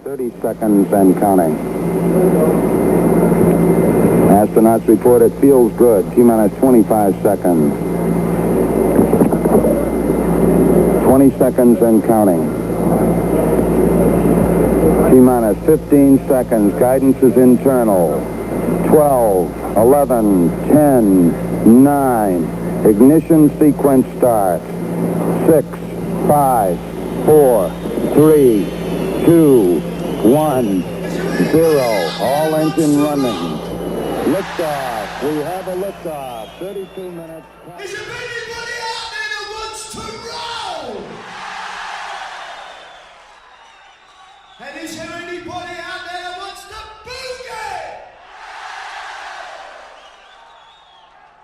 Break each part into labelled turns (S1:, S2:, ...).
S1: 30 seconds and counting. Astronauts report it feels good. T-minus 25 seconds. 20 seconds and counting. T-minus 15 seconds. Guidance is internal. 12, 11, 10, 9. Ignition sequence starts. 6, 5, 4, 3, 2, 1, 0. All engine running. Liftoff. We have a liftoff. 32 minutes.
S2: Is there anybody out there that wants to roll? And is there anybody out there that wants to boogie?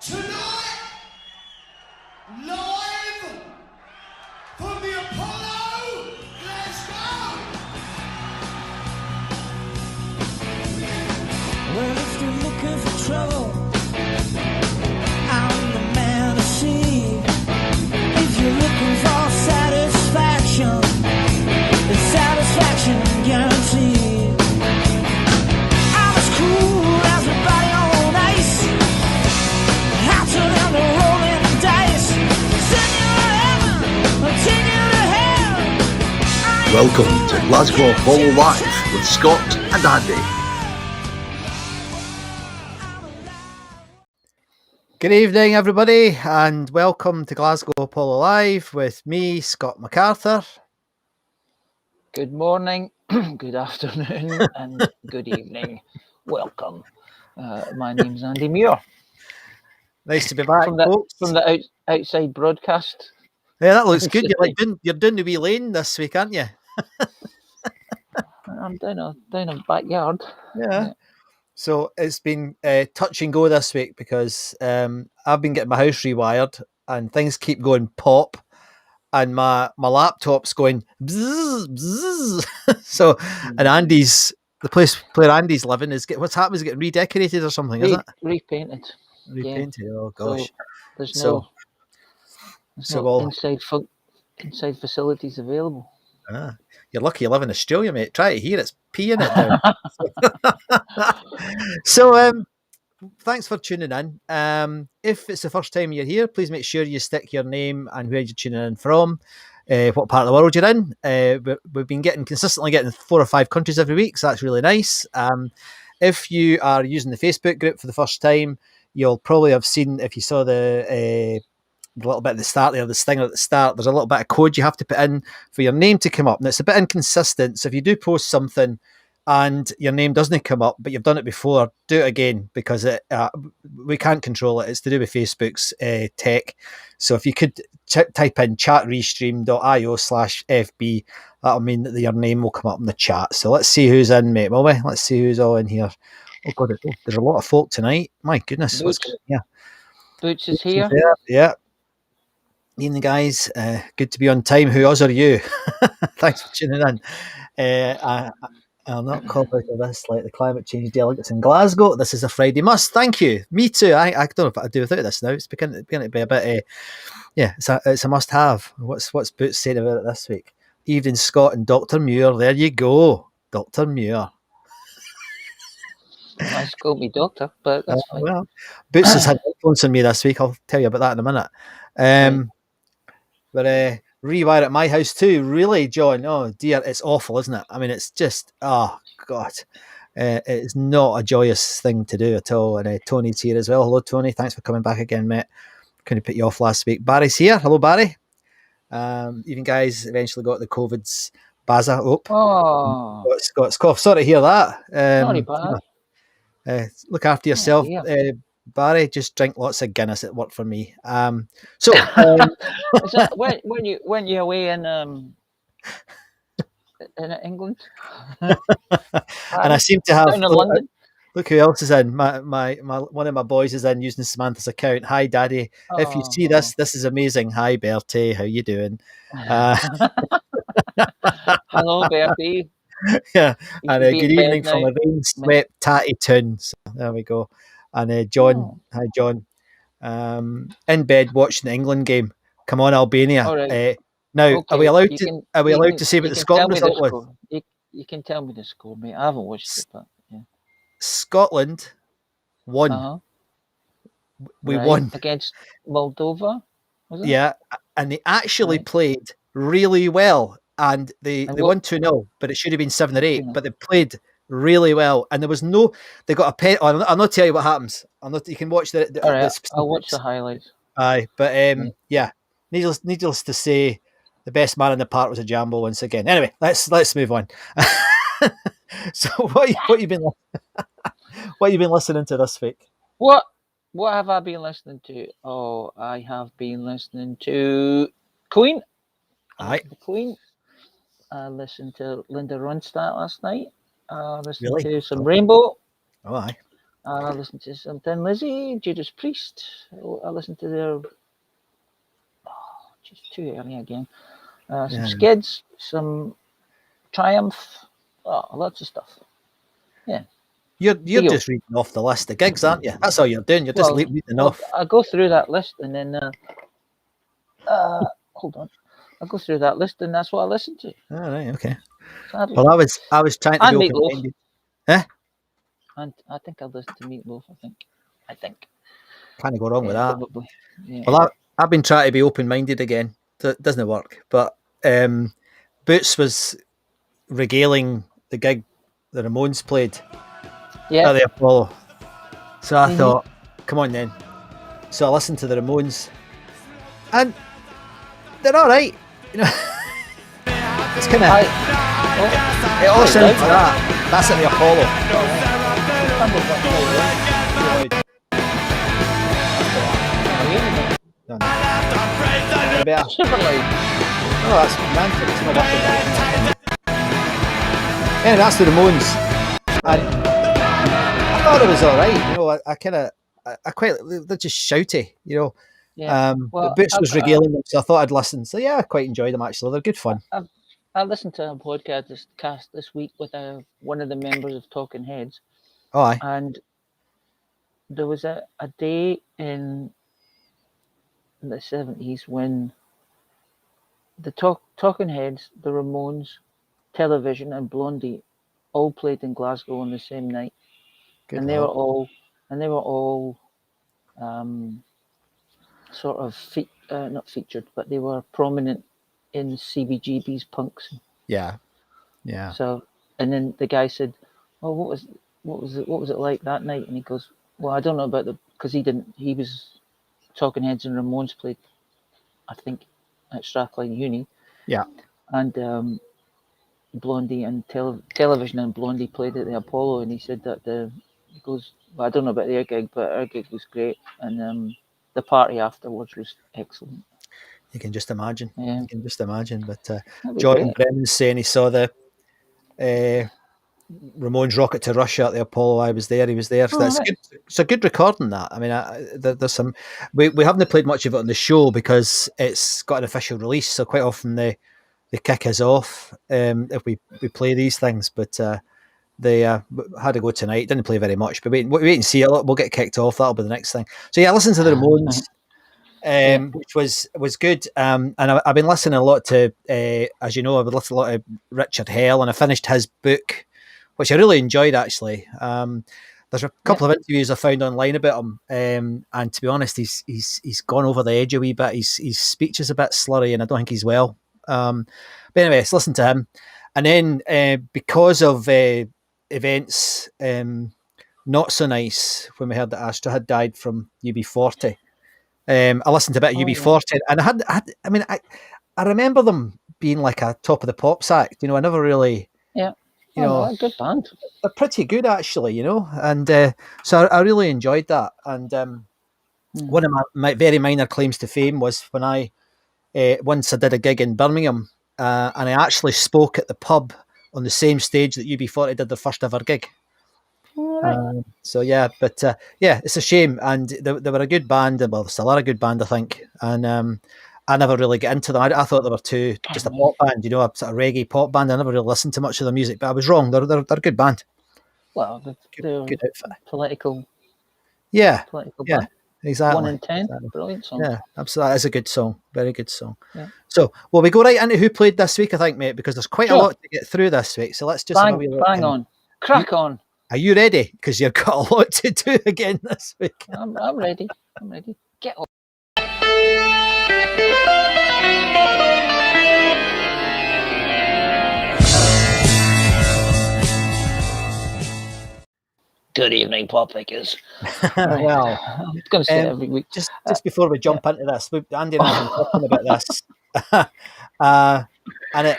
S2: Tonight, live from the Apollo, Glasgow.
S3: Well, if you're looking for trouble, I'm the man to see. If you're looking for satisfaction, the satisfaction guaranteed. I'm as cool as a body on ice. Out to them the rolling dice. Send you to heaven, or take you to hell.
S4: Welcome to Glasgow Apollo Live with Scott and Andy.
S5: Good evening, everybody, and welcome to Glasgow Apollo Live with me, Scott MacArthur.
S6: Good morning, good afternoon, and good evening. Welcome. My name's Andy Muir.
S5: Nice to be back,
S6: From the,
S5: folks.
S6: from the outside broadcast.
S5: Yeah, that looks good. You're doing the wee lane this week, aren't you?
S6: I'm down a backyard.
S5: Yeah. So it's been touch and go this week because I've been getting my house rewired and things keep going pop and my laptop's going bzzz, bzzz. So, and Andy's, the place where Andy's living what's happened is getting redecorated or something, is it?
S6: Repainted.
S5: Repainted,
S6: Yeah.
S5: oh gosh.
S6: So there's no inside facilities available.
S5: You're lucky you live in Australia, mate. Try to hear it's peeing it down. So, thanks for tuning in. If it's the first time you're here, please make sure you stick your name and where you're tuning in from, what part of the world you're in. We've been consistently getting 4 or 5 countries every week, so that's really nice. If you are using the Facebook group for the first time, you'll probably have seen, if you saw the little bit at the start there, the stinger at the start, there's a little bit of code you have to put in for your name to come up. And it's a bit inconsistent. So if you do post something and your name doesn't come up, but you've done it before, do it again because we can't control it. It's to do with Facebook's tech. So if you could type in chatrestream.io/FB, that'll mean that your name will come up in the chat. So let's see who's in, mate, will we? Let's see who's all in here. Oh, God, there's a lot of folk tonight. My goodness.
S6: Boots.
S5: What's going on here?
S6: Boots is here.
S5: Yeah. Evening, guys. Good to be on time. Who else are you? Thanks for tuning in. I'll not call out of this like the climate change delegates in Glasgow. This is a Friday must. Thank you. Me too. I don't know if I do without this now. It's beginning to be a bit. It's a must have. What's Boots saying about it this week? Evening, Scott and Dr. Muir. There you go, Dr. Muir.
S6: Nice call me doctor, but that's fine.
S5: Well, Boots has had influence on me this week. I'll tell you about that in a minute. But rewire at my house too. Really, John? Oh dear, it's awful, isn't it? I mean, it's just, oh God. It's not a joyous thing to do at all. And Tony's here as well. Hello, Tony. Thanks for coming back again, mate. Couldn't put you off last week. Barry's here. Hello, Barry. Even guys eventually got the COVID's Baza. Scott's cough. Sorry to hear that.
S6: Sorry, Barry.
S5: Look after yourself, Barry. Just drink lots of Guinness. It worked for me. Is
S6: that when you away in England?
S5: And I seem to have.
S6: London.
S5: Look who else is in. My one of my boys is in using Samantha's account. Hi, Daddy. If you see this is amazing. Hi, Bertie. How you doing?
S6: Hello, Bertie.
S5: Yeah, and good evening from a rain-swept tatty town. So there we go. And John, hi John, in bed watching the England game. Come on, Albania.
S6: Right.
S5: Now,
S6: okay.
S5: are we allowed to say what the Scotland result was?
S6: You can tell me the score, mate. I haven't watched it, but yeah.
S5: Scotland won.
S6: Uh-huh.
S5: We
S6: Right.
S5: won.
S6: Against Moldova, was it?
S5: Yeah, and they actually
S6: Right.
S5: played really well, and they
S6: And
S5: won 2-0, but it should have been 7 or 8.
S6: 2-0.
S5: But they played really well, and there was no. They got a pen. I'll not tell you what happens. You can watch the
S6: All right, I'll watch
S5: specifics.
S6: the highlights.
S5: Aye, but
S6: Right.
S5: yeah, needless to say, the best man in the park was a Jambo once again. Anyway, let's move on. So what you been listening to this week?
S6: What have I been listening to? Oh, I have been listening to Queen.
S5: Aye,
S6: Queen. I listened to Linda Ronstadt last night. I listened
S5: Really?
S6: to some Rainbow.
S5: oh aye,
S6: I listened to some Thin Lizzy, Judas Priest. I listened to their just too early again. Some
S5: Yeah.
S6: Skids, some Triumph, lots of stuff.
S5: you're
S6: Deal.
S5: just reading off the list of gigs, aren't you? That's all you're doing. You're just
S6: Well,
S5: reading off.
S6: I go through that list and then hold on. I go through that list and that's what I listen to.
S5: All right, okay.
S6: Sadly.
S5: Well, I was trying to
S6: And
S5: be
S6: Meatloaf.
S5: open-minded.
S6: And I think I listened to Meatloaf. I think.
S5: Can't go wrong with that.
S6: Probably. Yeah.
S5: Well, I've been trying to be open-minded again. It doesn't work. But Boots was regaling the gig the Ramones played at the Apollo. So I thought, come on then. So I listened to the Ramones, and they're all right. You know, it's kind of it all sounds like that. That's at the Apollo. No, no. Better.
S6: Super loud.
S5: Oh, that's romantic. It's not working. Anyway, that's the Ramones. And I thought it was all right. You know, I kind of, I quite, they're just shouty, you know.
S6: Yeah.
S5: But Boots was regaling them, so I thought I'd listen. So yeah, I quite enjoyed them actually. They're good fun.
S6: I listened to a podcast this week with one of the members of Talking Heads.
S5: Oh, aye.
S6: And there was a day in the 70s when the Talking Heads, the Ramones, Television, and Blondie all played in Glasgow on the same night.
S5: Good
S6: and they were all sort of not featured, but they were prominent in CBGB's punks.
S5: Yeah.
S6: So, and then the guy said, "Oh, what was it like that night?" And he goes, "Well, I don't know about because he was Talking Heads and Ramones played, I think, at Strathclyde Uni."
S5: Yeah.
S6: And Blondie and Television and Blondie played at the Apollo, and he said that he goes, "Well, I don't know about their gig, but our gig was great, and the party afterwards was excellent."
S5: You can just imagine.
S6: Yeah.
S5: You can just imagine. But
S6: That'd be
S5: Jordan
S6: great.
S5: Brennan's saying he saw the Ramones rocket to Russia at the Apollo. I was there. He was there. So that's
S6: right.
S5: good. It's a good recording. That I mean, there's some. We haven't played much of it on the show because it's got an official release. So quite often they kick us off if we play these things. But they had to go tonight. Didn't play very much. But wait and see. We'll get kicked off. That'll be the next thing. So yeah, listen to the Ramones. Which was good, and I've been listening a lot to, as you know, I've been listening a lot of Richard Hell, and I finished his book, which I really enjoyed actually. There's a couple of interviews I found online about him, and to be honest, he's gone over the edge a wee bit. His speech is a bit slurry, and I don't think he's well. But anyway, let's listen to him, and then because of events, not so nice when we heard that Astro had died from UB40. I listened to a bit of UB40, and I remember them being like a top of the pops act. You know, I never really,
S6: Yeah.
S5: you know,
S6: No, good band.
S5: they're pretty good actually. You know, and so I really enjoyed that. And one of my very minor claims to fame was when I once I did a gig in Birmingham, and I actually spoke at the pub on the same stage that UB40 did their first ever gig. So yeah, but yeah, it's a shame, and they were a good band. Well, they still are a good band, I think. And I never really get into them. I thought they were just a pop band, you know, a sort of reggae pop band. I never really listened to much of their music, but I was wrong. They're a good band.
S6: Well, they're
S5: Good outfit.
S6: political.
S5: Yeah,
S6: Political
S5: yeah.
S6: band.
S5: exactly.
S6: 1 in 10.
S5: Exactly.
S6: Brilliant song.
S5: Yeah, absolutely. That is a good song. Very good song.
S6: Yeah.
S5: So, well, we go right into who played this week, I think, mate, because there's quite a
S6: Sure.
S5: lot to get through this week. So let's just have a wee look.
S6: Bang on. Crack on.
S5: Are you ready? Because you've got a lot to do again this week.
S6: I'm ready. I'm ready. Get on. Good evening, pop pickers. Right.
S5: Well,
S6: I'm going to say it every week.
S5: just before we jump into this, Andy and I have been talking about this, and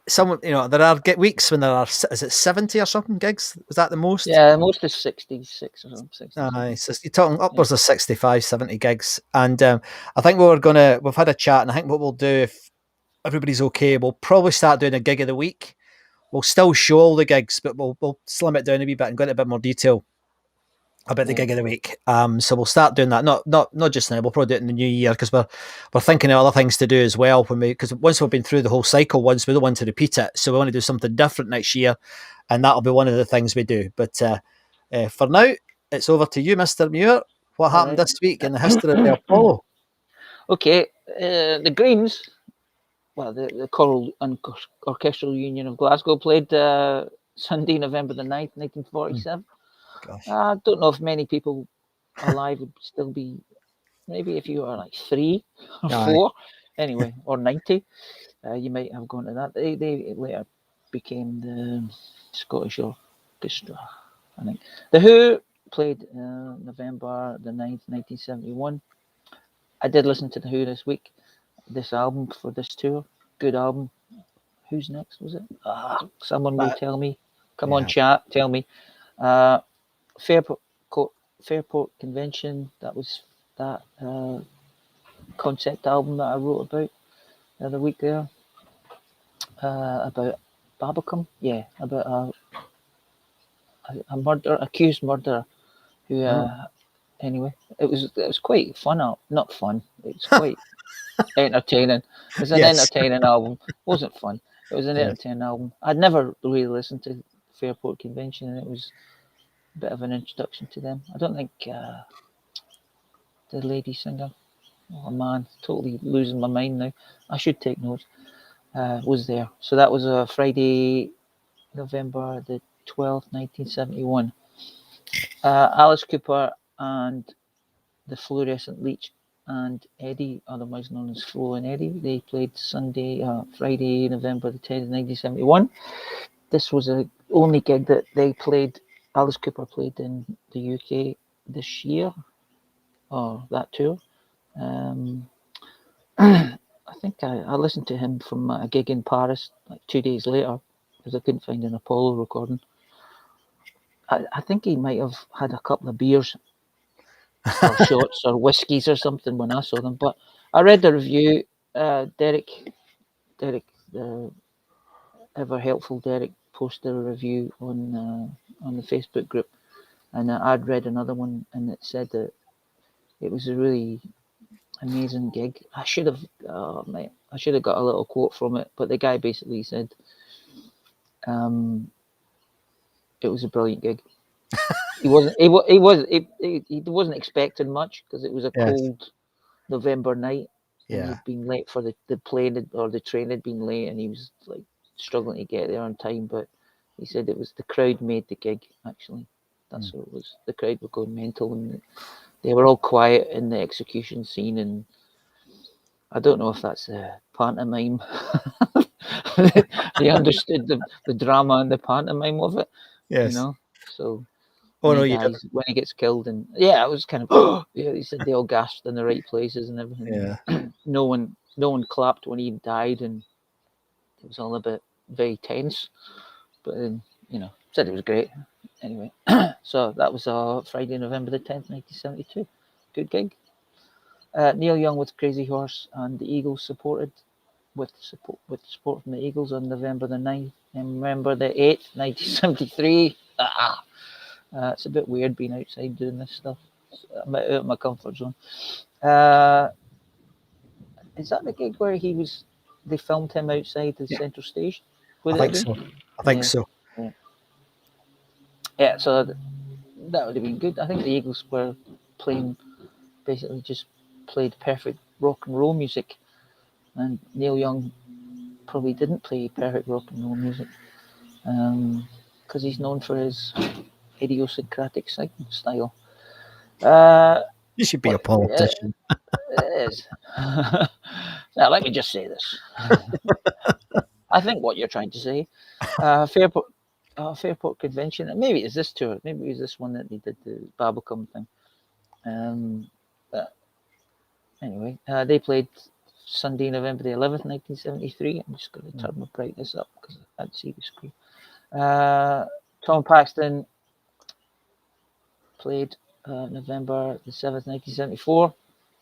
S5: some, there are weeks when there are, is it 70 or something gigs? Was that the most?
S6: Yeah, most is 66 or something. 66.
S5: So you're talking upwards of 65, 70 gigs, and I think we've had a chat, and I think what we'll do, if everybody's okay, we'll probably start doing a gig of the week. We'll still show all the gigs, but we'll slim it down a wee bit and go into a bit more detail about the gig of the week. So we'll start doing that. Not just now. We'll probably do it in the new year, because we're thinking of other things to do as well. Because once we've been through the whole cycle once, we don't want to repeat it. So we want to do something different next year, and that'll be one of the things we do. But for now, it's over to you, Mr. Muir. What happened this week in the history of the Apollo?
S6: Okay, the Greens, well, the Choral and Orchestral Union of Glasgow played Sunday, November the 9th, 1947. I don't know if many people alive would still be, maybe if you are like 3 or 4, anyway, or 90, you might have gone to that. They later became the Scottish Orchestra, I think. The Who played November the 9th, 1971. I did listen to The Who this week. This album for this tour, good album. Who's next, was it? Someone will tell me. Come on, chat, tell me. Fairport Convention, that was that concept album that I wrote about the other week there. About Babacom, about a accused murderer who anyway, it was quite fun. Not fun, it's quite entertaining. It was an entertaining album. It wasn't fun. It was an entertaining album. I'd never really listened to Fairport Convention, and it was a bit of an introduction to them. I don't think the lady singer, oh man, totally losing my mind now. I should take notes. Was there. So that was a Friday, November the 12th, 1971. Alice Cooper and the Fluorescent Leech and Eddie, otherwise known as Flo and Eddie, they played Friday, November the 10th, 1971. This was the only gig that they played. Alice Cooper played in the UK this year, or that tour. I think I listened to him from a gig in Paris like 2 days later, because I couldn't find an Apollo recording. I think he might have had a couple of beers or shots or whiskies or something when I saw them. But I read the review. Derek, ever helpful Derek, posted a review on the Facebook group, and I'd read another one, and it said that it was a really amazing gig. I should have got a little quote from it, but the guy basically said, it was a brilliant gig. He wasn't expecting much, because it was a cold November night. And he'd been late for the plane, or the train had been late, and he was like struggling to get there on time. But he said it was the crowd made the gig. Actually, that's what it was. The crowd were going mental, and they were all quiet in the execution scene. And I don't know if that's a pantomime. They understood the drama and the pantomime of it.
S5: Yes.
S6: So
S5: when
S6: he gets killed, and I was kind of he said they all gasped in the right places and everything.
S5: Yeah.
S6: No one clapped when he died, and it was all a bit very tense. But then, said it was great. Anyway, so that was Friday, November the 10th, 1972. Good gig. Neil Young with Crazy Horse and the Eagles supported with support from the Eagles on November the 9th and November the 8th, 1973. It's a bit weird being outside doing this stuff. I'm out of my comfort zone. Is that the gig where they filmed him outside the central station?
S5: I think so.
S6: Yeah, so that would have been good. I think the Eagles were playing basically just played perfect rock and roll music, and Neil Young probably didn't play perfect rock and roll music, because he's known for his idiosyncratic singing style.
S5: You should be a politician.
S6: It is. Now, let me just say this. I think what you're trying to say, Fairport Convention, and maybe it's this tour, maybe it was this one that they did the Babacom thing. But anyway, they played Sunday, November the 11th, 1973. I'm just going to turn my brightness up because I can't see the screen. Tom Paxton played November the 7th, 1974.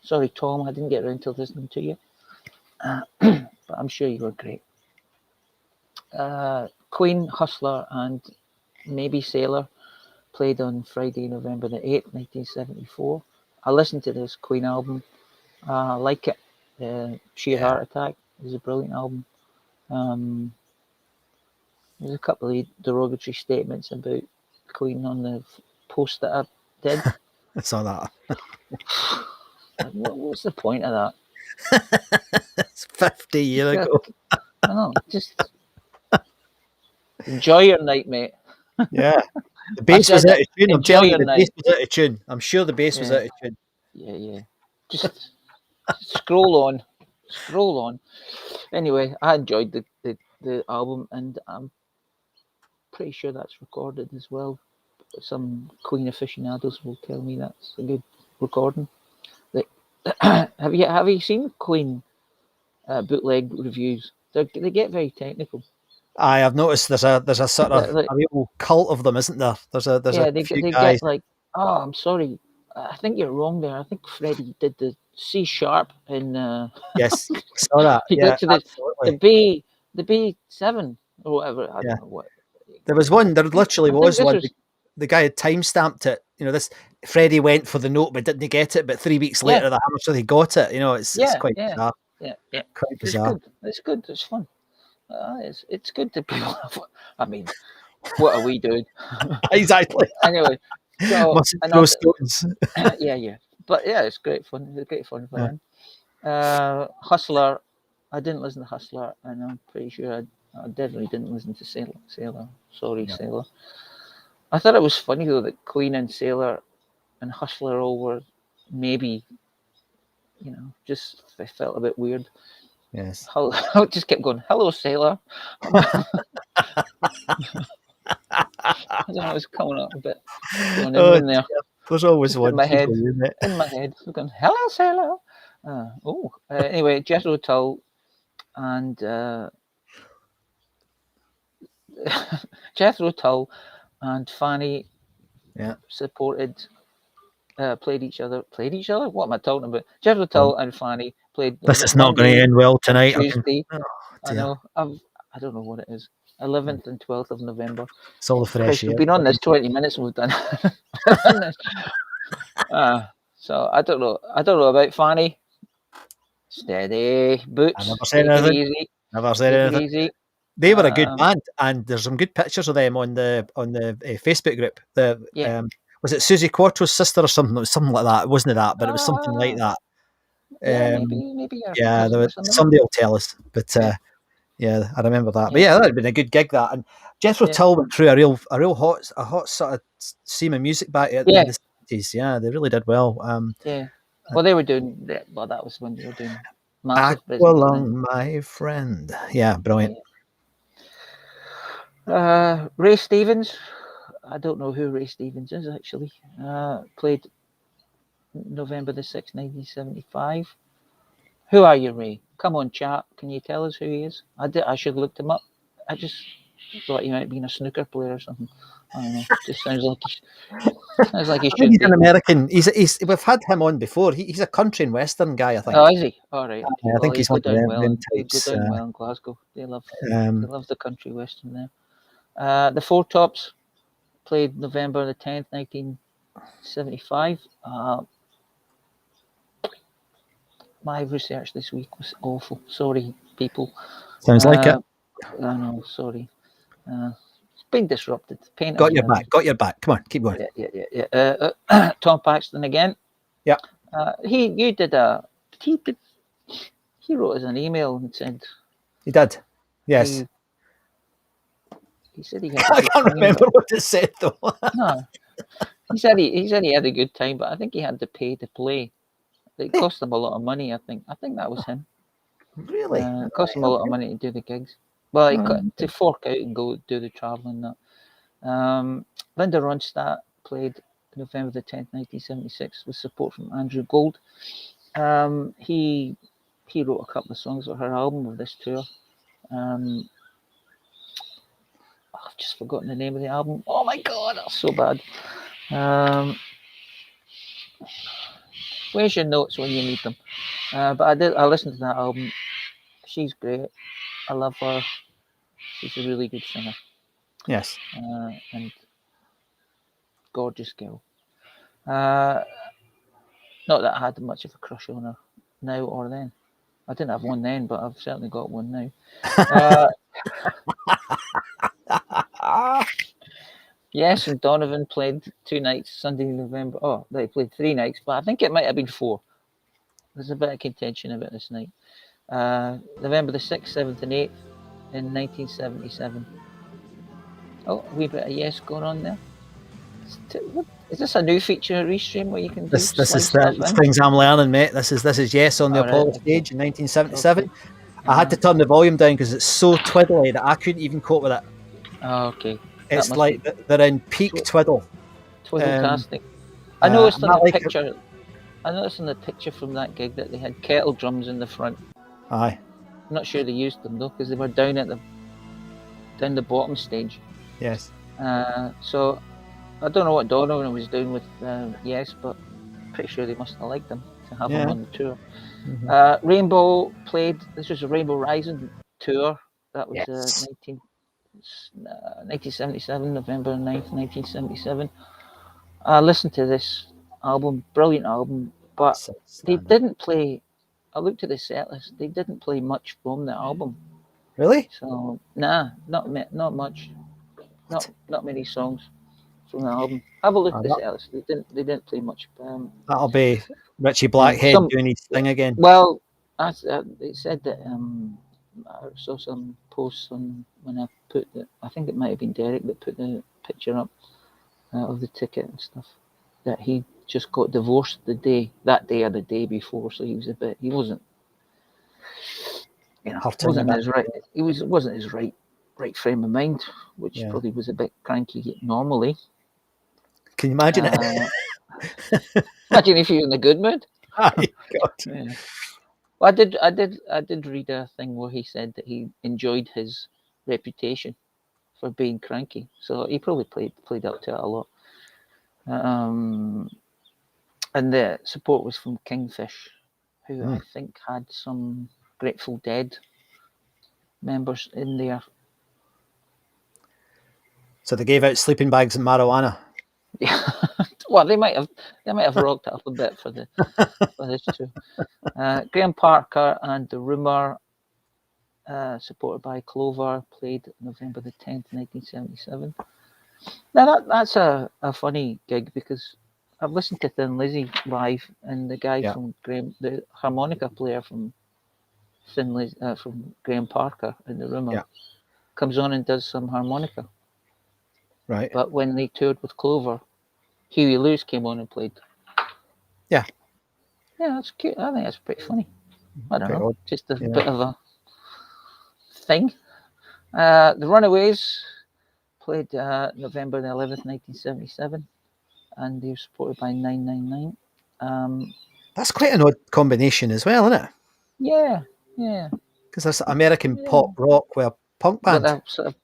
S6: Sorry, Tom, I didn't get around to listening to you. But I'm sure you were great. Queen, Hustler, and maybe Sailor played on Friday, November the 8th, 1974. I listened to this Queen album. I like it. Sheer Heart Attack is a brilliant album. There's a couple of derogatory statements about Queen on the post that I did.
S5: I saw that.
S6: What's the point of that?
S5: It's 50 years ago.
S6: I know, just enjoy your night, mate.
S5: Yeah. The bass was out of tune. I'm telling you, the bass was out of tune. I'm sure the bass was out of tune.
S6: Yeah. Just scroll on. Anyway, I enjoyed the album, and I'm pretty sure that's recorded as well. Some Queen aficionados will tell me that's a good recording. Have you seen Queen bootleg reviews? They get very technical.
S5: I've noticed there's a sort of a real cult of them, isn't there? There's a few guys.
S6: Get like, oh, I'm sorry, I think you're wrong there. I think Freddie did the C sharp in
S5: yes, I saw that.
S6: he
S5: did
S6: to the B7 or whatever. I don't know what.
S5: There was one. There literally was one. The guy had time stamped it. You know, this Freddie went for the note but didn't get it. But 3 weeks later, the amateur he got it. You know, it's quite bizarre.
S6: Yeah.
S5: Quite bizarre.
S6: It's good. It's fun. It's good to people. I mean, what are we doing?
S5: Exactly.
S6: Anyway, so
S5: no stones.
S6: yeah. But yeah, it's great fun. It's great fun for him. Hustler, I didn't listen to Hustler, and I'm pretty sure I definitely didn't listen to Sailor. Sorry, Sailor. I thought it was funny though that Queen and Sailor and Hustler all were maybe, just I felt a bit weird.
S5: Yes.
S6: I just kept going, hello, Sailor. I don't know, it was coming up a bit. Going in there.
S5: There's always one
S6: in my head. In my head. I was going, hello, Sailor. Anyway, Jethro Tull and Jethro Tull and Fanny supported, played each other. What am I talking about? Jethro Tull and Fanny played.
S5: This is not going to end well tonight.
S6: Tuesday. I know. I don't know what it is. 11th and 12th of November.
S5: It's all the fresh air.
S6: We've been on this 20 minutes and we've done this. So I don't know about Fanny. Steady boots.
S5: I never said anything.
S6: Easy.
S5: Never said anything.
S6: Easy.
S5: They were a good band, and there's some good pictures of them on the Facebook group. Was it Susie Quattro's sister or something? It was something like that. It wasn't that, but it was something like that.
S6: Maybe.
S5: Somebody will tell us, but I remember that. But that had been a good gig. That, and Jethro Tull went through a real hot sort of seam of music back in the 70s. Yeah, they really did well.
S6: Well, they were doing. Well, that was when they were doing.
S5: Aqualung, my friend. Yeah, brilliant.
S6: Ray Stevens. I don't know who Ray Stevens is actually. Played November the 6th, 1975. Who are you, Ray? Come on, chat. Can you tell us who he is? I should have looked him up. I just thought he might be a snooker player or something. I don't know. Just sounds like he should.
S5: He's an American. We've had him on before. He's a country and western guy, I think.
S6: Oh, is he? All right.
S5: I think he's one of them
S6: types. They go down well in Glasgow. They love the country western there. The Four Tops played November the 10th, 1975. My research this week was awful. Sorry, people.
S5: Sounds like it.
S6: I know. Sorry. It's been disrupted.
S5: Got your back. Come on, keep going.
S6: Yeah. Tom Paxton again.
S5: Yeah.
S6: You did a. He did. He wrote us an email and said
S5: He did. Yes.
S6: he said he had.
S5: I
S6: A good
S5: can't
S6: time,
S5: remember what it said though.
S6: No, he said he had a good time, but I think he had to pay to play. It cost him a lot of money. I think that was him.
S5: Really?
S6: It cost him a lot of money to do the gigs. Well, to fork out and go do the travelling. That. Linda Ronstadt played November the 10th, 1976, with support from Andrew Gold. He wrote a couple of songs for her album of this tour. I've just forgotten the name of the album. Oh my god, that's so bad. Where's your notes when you need them? But I listened to that album. She's great. I love her. She's a really good singer.
S5: Yes.
S6: And gorgeous girl. Not that I had much of a crush on her now or then. I didn't have one then, but I've certainly got one now. Yes, and Donovan played 2 nights, Sunday, November. Oh, they played 3 nights, but I think it might have been 4. There's a bit of contention about this night. November the 6th, 7th, and 8th in 1977. Oh, a wee bit of Yes going on there. Is this a new feature, a restream where you can do
S5: This is
S6: stuff
S5: the
S6: in?
S5: things I'm learning, mate. This is Yes on the Apollo stage in 1977. Okay. I had to turn the volume down because it's so twiddly that I couldn't even cope with it.
S6: Oh, okay.
S5: It's like they're in peak twiddle.
S6: Twiddle-tastic. I noticed on the picture. I noticed in the picture from that gig that they had kettle drums in the front.
S5: Aye.
S6: I'm not sure they used them though because they were down the bottom stage.
S5: Yes.
S6: So I don't know what Donovan was doing with Yes, but pretty sure they must have liked them to have them on the tour. Mm-hmm. Rainbow played. This was a Rainbow Rising tour. That was 1977, November 9th, 1977. I listened to this album, brilliant album, but they didn't play. I looked at the set list. They didn't play much from the album.
S5: Really?
S6: So nah, not much. Not many songs from the album. Have a look at the set list. They didn't play much.
S5: That'll be Richie Blackhead doing his thing again.
S6: Well, it said that I saw some posts on when I put I think it might have been Derek that put the picture up of the ticket and stuff, that he just got divorced that day or the day before, so he wasn't his right. Wasn't his right frame of mind, which probably was a bit cranky normally.
S5: Can you imagine it?
S6: Imagine if you're in a good mood.
S5: Oh, God.
S6: Yeah. Well, I did read a thing where he said that he enjoyed his reputation for being cranky, so he probably played up to it a lot. And the support was from Kingfish, who I think had some Grateful Dead members in there.
S5: So they gave out sleeping bags and marijuana.
S6: Yeah, well, they might have rocked it up a bit for this too. Graham Parker and the Rumour, supported by Clover, played November the 10th, 1977. Now that's a funny gig because I've listened to Thin Lizzy live, and the guy from Graham, the harmonica player from Thin Lizzy, from Graham Parker in the Rumour, comes on and does some harmonica.
S5: Right.
S6: But when they toured with Clover, Huey Lewis came on and played.
S5: Yeah.
S6: Yeah, that's cute. I think that's pretty funny. I don't know. Just a bit of a thing. The Runaways played November the 11th, 1977, and they were supported by 999.
S5: That's quite an odd combination as well, isn't it?
S6: Yeah.
S5: Because there's American pop rock with a punk band.
S6: With a sort of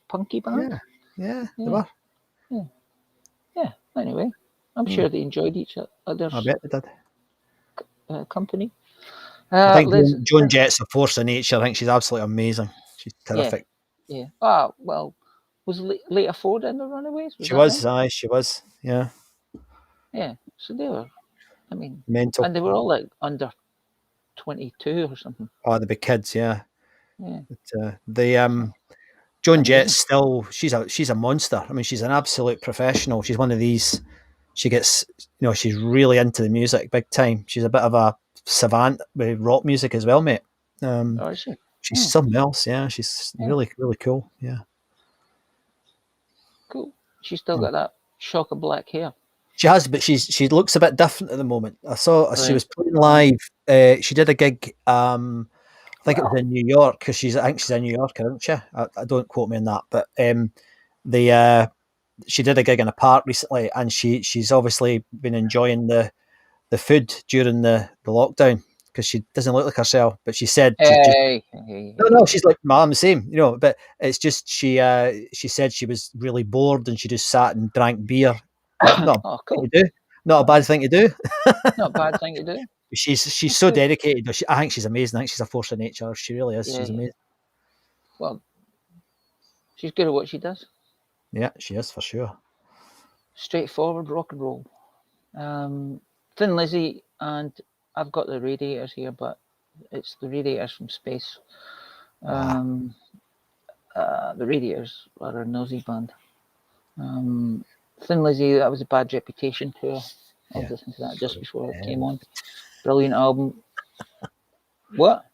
S6: punky band.
S5: Yeah, they were.
S6: Yeah. Anyway, I'm sure they enjoyed each other's
S5: I bet they did.
S6: company.
S5: I think Joan Jett's a force of nature. I think she's absolutely amazing. She's terrific.
S6: Yeah. Oh, well, was Lita Ford in the Runaways?
S5: She was. Yeah.
S6: Yeah. So they were,
S5: mental.
S6: And they were all like under 22 or something.
S5: Oh, the big kids, yeah.
S6: Yeah.
S5: But, Joan Jett's still, she's a monster. I mean, she's an absolute professional. She's one of these, she gets, she's really into the music big time. She's a bit of a savant with rock music as well, mate.
S6: Oh, is she?
S5: She's something else. Yeah, she's really, really cool. Yeah.
S6: Cool. She's still got that shock of black hair.
S5: She has, but she looks a bit different at the moment. I saw she
S6: Right.
S5: was playing live. She did a gig. I think it was in New York because I think she's in New York, isn't she? I don't quote me on that, but she did a gig in a park recently, and she's obviously been enjoying the food during the lockdown because she doesn't look like herself. But she said no, she's like mom, same, But it's just she said she was really bored and she just sat and drank beer. Not
S6: Oh, cool.
S5: not a bad thing to do.
S6: Not a bad thing to do.
S5: She's so dedicated. I think she's amazing. I think she's a force of nature. She really is. She's amazing.
S6: Well, she's good at what she does.
S5: Yeah, she is for sure.
S6: Straightforward rock and roll. Thin Lizzy, and I've got the Radiators here, but it's the Radiators from space. The Radiators are a nosy band. Thin Lizzy, that was a Bad Reputation tour. I was listening to that just before it came on. Brilliant album. What?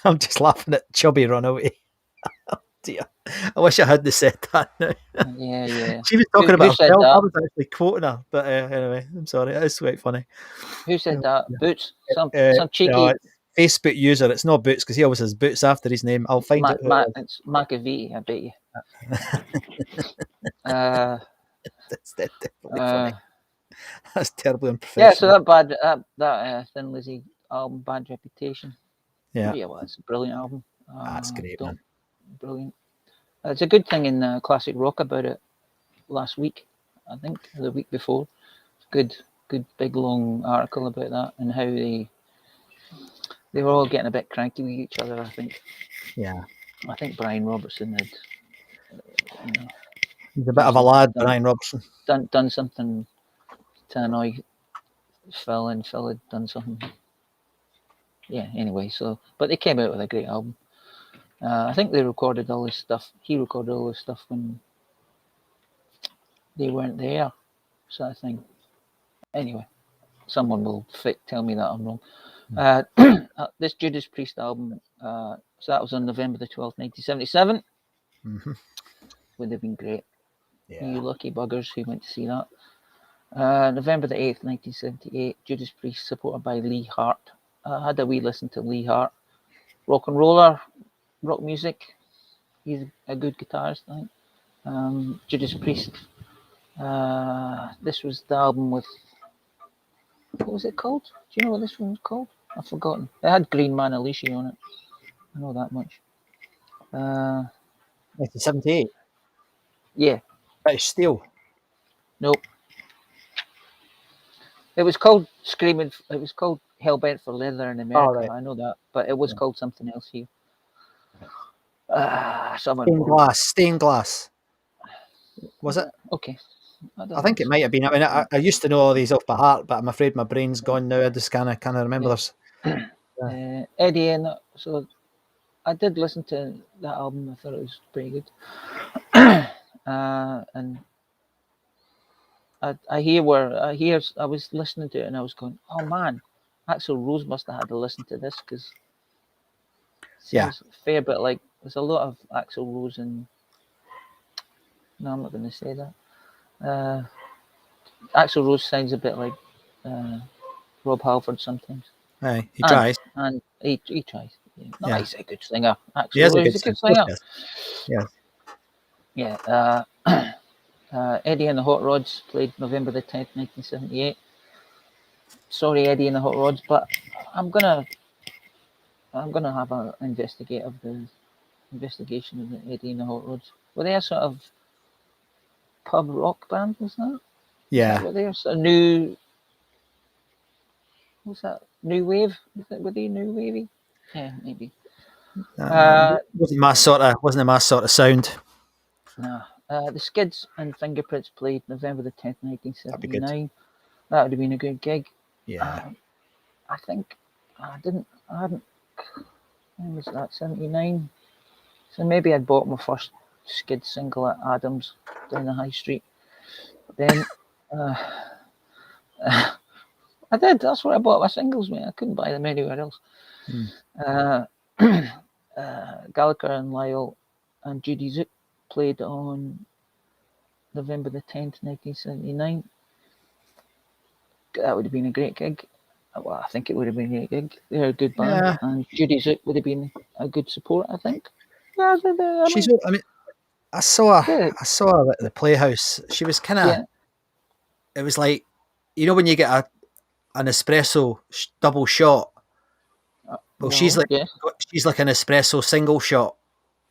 S5: I'm just laughing at Chubby Runaway. Oh dear. I wish I hadn't said that now.
S6: Yeah.
S5: She was talking about
S6: said
S5: herself.
S6: that?
S5: I was actually quoting her. But anyway, I'm sorry. It is quite funny.
S6: Who said that? Boots? Some cheeky...
S5: No, Facebook user. It's not Boots because he always has Boots after his name. I'll find it.
S6: It's McAvee, I bet you.
S5: That's definitely funny. That's terribly unprofessional.
S6: Yeah, so that Thin Lizzy album, Bad Reputation.
S5: Yeah,
S6: well, it's a brilliant album.
S5: That's great, man.
S6: Brilliant. It's a good thing in Classic Rock about it last week, I think, or the week before. Good big long article about that and how they were all getting a bit cranky with each other, I think.
S5: Yeah.
S6: I think Brian Robertson had
S5: he's a bit of a lad, Brian Robertson.
S6: Done something to annoy Phil, and Phil had done something. Yeah, anyway, but they came out with a great album. I think they recorded all this stuff. He recorded all this stuff when they weren't there, sort of thing. Anyway, someone will tell me that I'm wrong. This Judas Priest album, so that was on November the 12th, 1977.
S5: Mm-hmm.
S6: Would have been great.
S5: Yeah.
S6: You lucky buggers who went to see that. November the 8th, 1978, Judas Priest, supported by Lee Hart. I had a wee listen to Lee Hart. Rock and roller, rock music. He's a good guitarist, I think. Judas Priest. This was the album with... What was it called? Do you know what this one was called? I've forgotten. It had Green Man Alicia on it. I know that much.
S5: 1978.
S6: Yeah.
S5: British Steel.
S6: Nope. It was called Screaming. It was called Hellbent for Leather in America.
S5: Right.
S6: I know that, but it was called something else here.
S5: Stained Glass. Was it?
S6: Okay.
S5: I think it might have been. I mean, I used to know all these off by heart, but I'm afraid my brain's gone now. I just kind of remember this.
S6: Eddie, and so I did listen to that album. I thought it was pretty good. And I was listening to it and I was going, oh man, Axl Rose must have had to listen to this because it's a fair bit like there's a lot of Axl Rose and no, I'm not going to say that. Axl Rose sounds a bit like Rob Halford sometimes.
S5: Aye, he tries.
S6: And he tries. Yeah. He's a good singer.
S5: He is a good
S6: singer.
S5: Yeah.
S6: Yeah. Eddie and the Hot Rods played November the 10th, 1978. Sorry, Eddie and the Hot Rods, but I'm gonna have an investigation of the Eddie and the Hot Rods. Were they a sort of pub rock band? Was that?
S5: Yeah.
S6: Were they a new? What's that? New wave? Were they new wavy? Yeah, maybe.
S5: Wasn't a mass sort of sound.
S6: No. The Skids and Fingerprints played November the 10th, 1979. That would have been a good gig.
S5: Yeah.
S6: I think I hadn't. When was that? 79. So maybe I'd bought my first Skid single at Adams down the high street. Then I did. That's where I bought my singles, mate. I couldn't buy them anywhere else. Gallagher and Lyle and Judy Zook played on November the 10th, 1979. That would have been a great gig. Well, I think it would have been a great gig. They're a good band,
S5: Yeah.
S6: and Judy Zook would have been a good support, I think.
S5: She's. I mean, I saw her.
S6: Yeah.
S5: I saw her at the Playhouse. She was kind of.
S6: Yeah.
S5: It was like, you know, when you get an espresso double shot. Well,
S6: No,
S5: she's like an espresso single shot.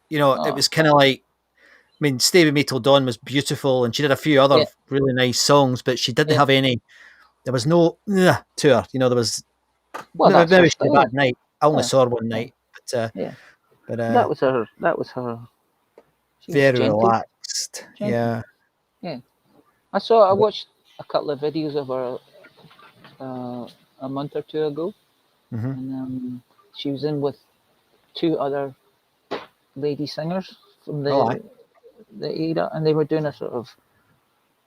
S5: You know, it was kind of like. I mean, Stay With Me Till Dawn was beautiful, and she did a few other really nice songs, but she didn't have any. There was no to her. You know, there was.
S6: Well,
S5: maybe she had a bad night. I only saw her one night, but
S6: that was her. That was her. She was
S5: very
S6: gentle.
S5: relaxed.
S6: Gentle.
S5: Yeah.
S6: I watched a couple of videos of her a month or two ago, and she was in with two other lady singers from the era, and they were doing a sort of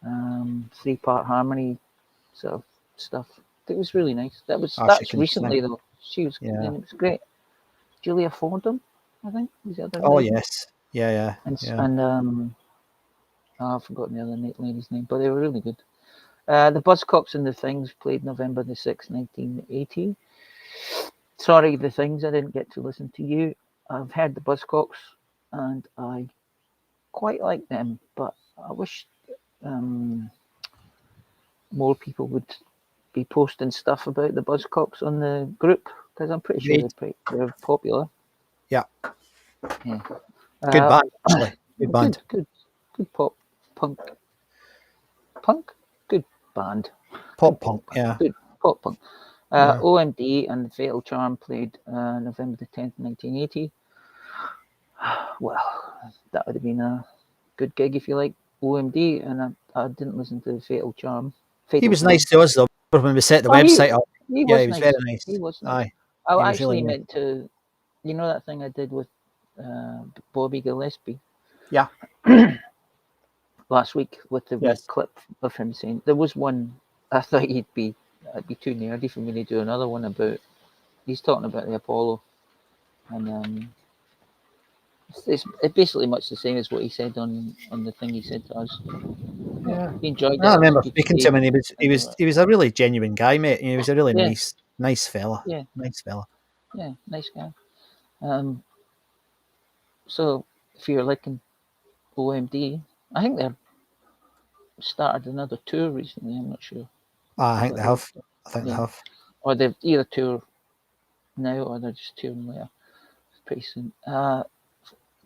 S6: 3-part harmony sort of stuff. It was really nice. That's recently though. She was and it was great. Julia Fordham, I think, was the other.
S5: Oh
S6: lady.
S5: yes, yeah.
S6: And I've forgotten the other lady's name, but they were really good. The Buzzcocks and the Things played November the 6th, 1980. Sorry, the Things, I didn't get to listen to you. I've heard the Buzzcocks and I quite like them, but I wish more people would be posting stuff about the Buzzcocks on the group, because I'm pretty sure they're popular.
S5: Yeah.
S6: Yeah.
S5: Good band, actually. Good band.
S6: Good pop punk. Good band.
S5: Pop punk, yeah.
S6: Good pop punk. OMD and the Fatal Charm played November the 10th, 1980. Well, that would have been a good gig if you like OMD, and I didn't listen to the Fatal Charm.
S5: He was nice to us though when we set the website up.
S6: He was
S5: nice. Very nice.
S6: He was nice.
S5: Aye.
S6: I actually meant to, you know, that thing I did with Bobby Gillespie.
S5: Yeah.
S6: Last week with the clip of him saying there was one. I thought it'd be too nerdy for me to do another one about. He's talking about the Apollo, and it's basically much the same as what he said on the thing he said to us.
S5: Yeah,
S6: he enjoyed it.
S5: I remember speaking to him, and he was a really genuine guy, mate. He was a really nice fella.
S6: Yeah,
S5: nice fella.
S6: Yeah, nice guy. So if you're liking OMD, I think they've started another tour recently. I'm not sure.
S5: I think they have. They have.
S6: Or they've either tour now or they're just touring later. Pretty soon.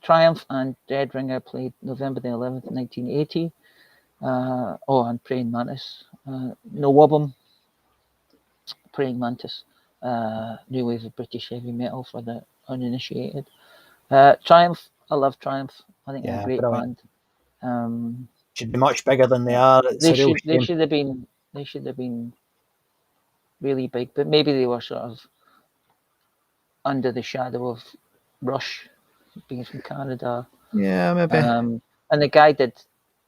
S6: Triumph and Dead Ringer played November the 11th, 1980. And Praying Mantis. No Wobbum. Praying Mantis. New wave of British heavy metal for the uninitiated. Triumph. I love Triumph. I think they're a great band.
S5: Should be much bigger than they are.
S6: They should have been really big, but maybe they were sort of under the shadow of Rush, being from Canada.
S5: Yeah, maybe.
S6: And the guy did.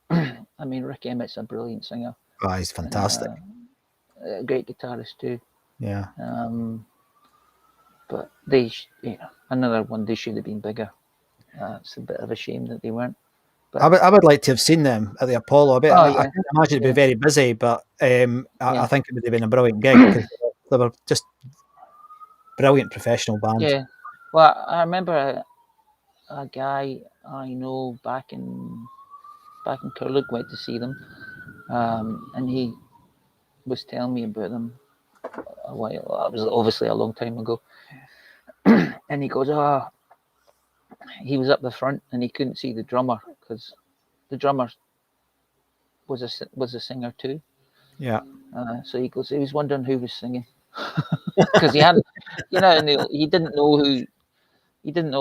S6: I mean, Rick Emmett's a brilliant singer.
S5: Oh, he's fantastic.
S6: A great guitarist too.
S5: Yeah.
S6: But they, another one. They should have been bigger. It's a bit of a shame that they weren't. But
S5: I would like to have seen them at the Apollo. I can imagine it'd be very busy, but I think it would have been a brilliant gig because they were just brilliant professional band.
S6: Yeah. Well, I remember a guy I know back in Curlig went to see them, and he was telling me about them a while. It was obviously a long time ago, and he goes, he was up the front and he couldn't see the drummer because the drummer was a singer too.
S5: Yeah.
S6: So he goes, he was wondering who was singing because he hadn't, and he didn't know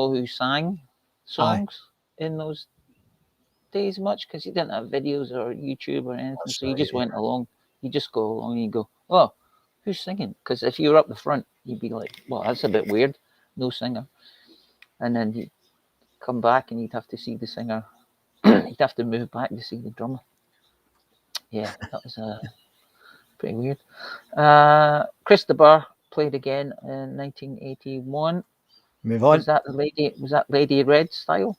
S6: who sang songs in those days much because he didn't have videos or YouTube or anything. So he just went along. You just go along and you go, oh, who's singing? Because if you were up the front, you'd be like, well, that's a bit weird, no singer. And then he'd come back and he'd have to see the singer. He'd have to move back to see the drummer. Yeah, that was pretty weird. Chris de Burgh played again in 1981.
S5: Move on.
S6: Was that Lady Red style?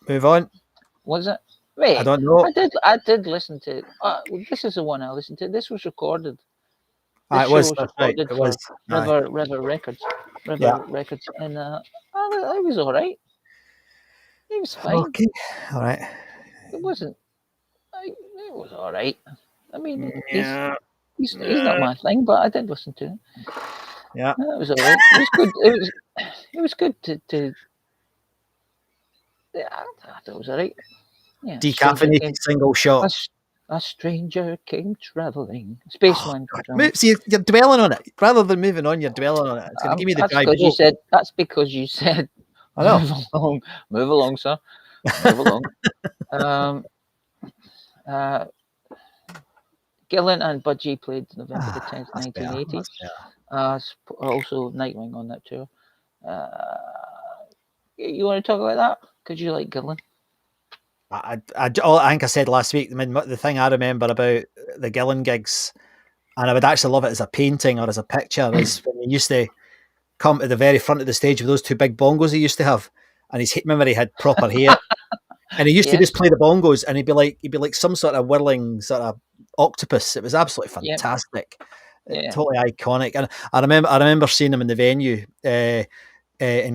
S5: Move on.
S6: Was it? Wait,
S5: I don't know.
S6: I did listen to. This is the one I listened to. This was recorded. This
S5: It
S6: show
S5: was.
S6: was
S5: That's right.
S6: recorded
S5: It
S6: for
S5: was. Aye.
S6: River Records.
S5: Yeah.
S6: Records, and it was all right. It was fine.
S5: Okay. All right.
S6: It wasn't. It was all right. I mean,
S5: Yeah.
S6: he's not my thing, but I did listen to it.
S5: Yeah.
S6: It was all right. It was good. It was good to. Yeah, I thought it was all right. Yeah.
S5: Decaffeinated single shot.
S6: A stranger came traveling. Spaceman came traveling.
S5: See, you're dwelling on it rather than moving on. You're dwelling on it. It's going to give me the dry bolt.
S6: That's because you said.
S5: I know.
S6: Move along, sir. Move along. Gillan and Budgie played November the 10th, 1980. Also Nightwing on that tour. You want to talk about that? Because you like Gillan.
S5: I think I said last week, the thing I remember about the Gillan gigs, and I would actually love it as a painting or as a picture, is when he used to come to the very front of the stage with those two big bongos he used to have, and remember he had proper hair, and he used to just play the bongos, and he'd be like some sort of whirling sort of octopus. It was absolutely fantastic, totally iconic. And I remember seeing him in the venue in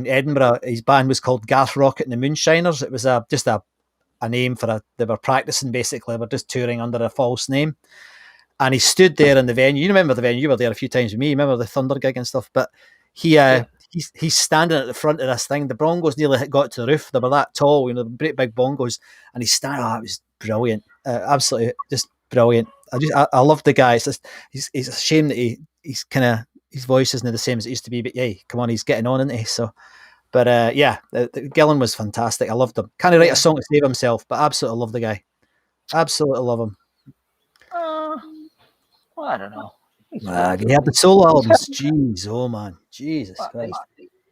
S5: Edinburgh. His band was called Garth Rocket and the Moonshiners. It was just a name they were practicing, basically. They were just touring under a false name. And he stood there in the venue. You remember the venue? You were there a few times with me. You remember the Thunder gig and stuff. But he's standing at the front of this thing. The bongos nearly got to the roof. They were that tall, great big bongos. And he's standing. It was brilliant. Absolutely just brilliant. I love the guy. It's a shame that he's kind of, his voice isn't the same as it used to be. But yeah, come on, he's getting on, isn't he? So. But Gillan was fantastic. I loved him. Can't write a song to save himself, but absolutely love the guy. Absolutely love him.
S6: Well, I don't know.
S5: He had the solo albums. Jeez, oh man, Jesus Christ.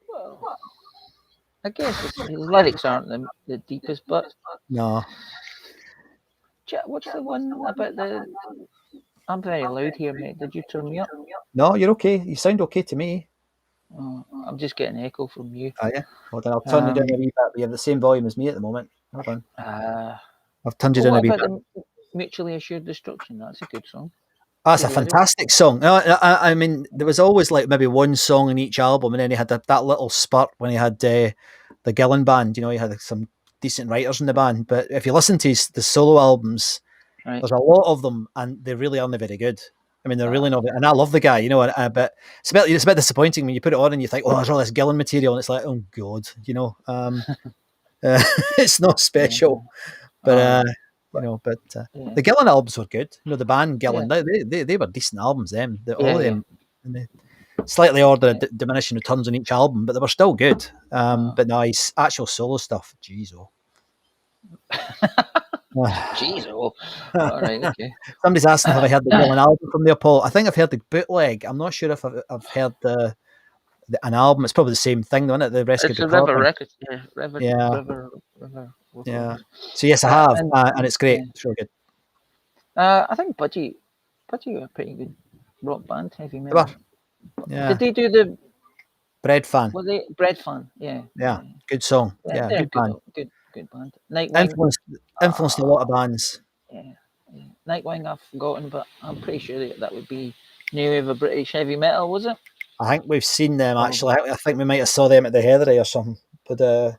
S6: Well, I guess his lyrics aren't the deepest, but
S5: no.
S6: What's the one about the? I'm very loud here, mate. Did you turn me up?
S5: No, you're okay. You sound okay to me.
S6: Oh, I'm just getting echo from you.
S5: Oh yeah. Well then I'll turn you down a wee bit. You have the same volume as me at the moment. Hold on. I've turned you down a wee bit.
S6: Mutually Assured Destruction. That's a good song.
S5: That's a fantastic song. I mean, there was always like maybe one song in each album, and then he had that little spurt when he had the Gillan band. He had some decent writers in the band. But if you listen to the solo albums, there's a lot of them, and they really aren't very good. I mean, they're really not, and I love the guy, but it's a bit disappointing when you put it on and you think, oh, there's all this Gillan material, and it's like, oh God, it's not special, but the Gillan albums were good. The band Gillan, they were decent albums. All of them, and slightly ordered diminishing returns on each album, but they were still good. But no, his actual solo stuff, jeez, oh.
S6: Jeez, all right, okay.
S5: Somebody's asking if I heard the Gillan album from there, Paul. I think I've heard the bootleg. I'm not sure if I've heard an album. It's probably the same thing, though, isn't it? The Rescue
S6: It's a River Records, River.
S5: Yeah. So yes, I have, and it's great. It's really good.
S6: I think Budgie are a pretty good rock band, heavy metal.
S5: Yeah.
S6: Did they do the
S5: Bread Fan?
S6: Was they Bread Fan? Yeah.
S5: Yeah, good song. Yeah, good band.
S6: Good band. Nightwing
S5: influenced a lot of bands.
S6: Yeah. Nightwing I've forgotten, but I'm pretty sure that would be new wave of British heavy metal, was it?
S5: I think we've seen them actually. I think we might have saw them at the Heathery or something, but I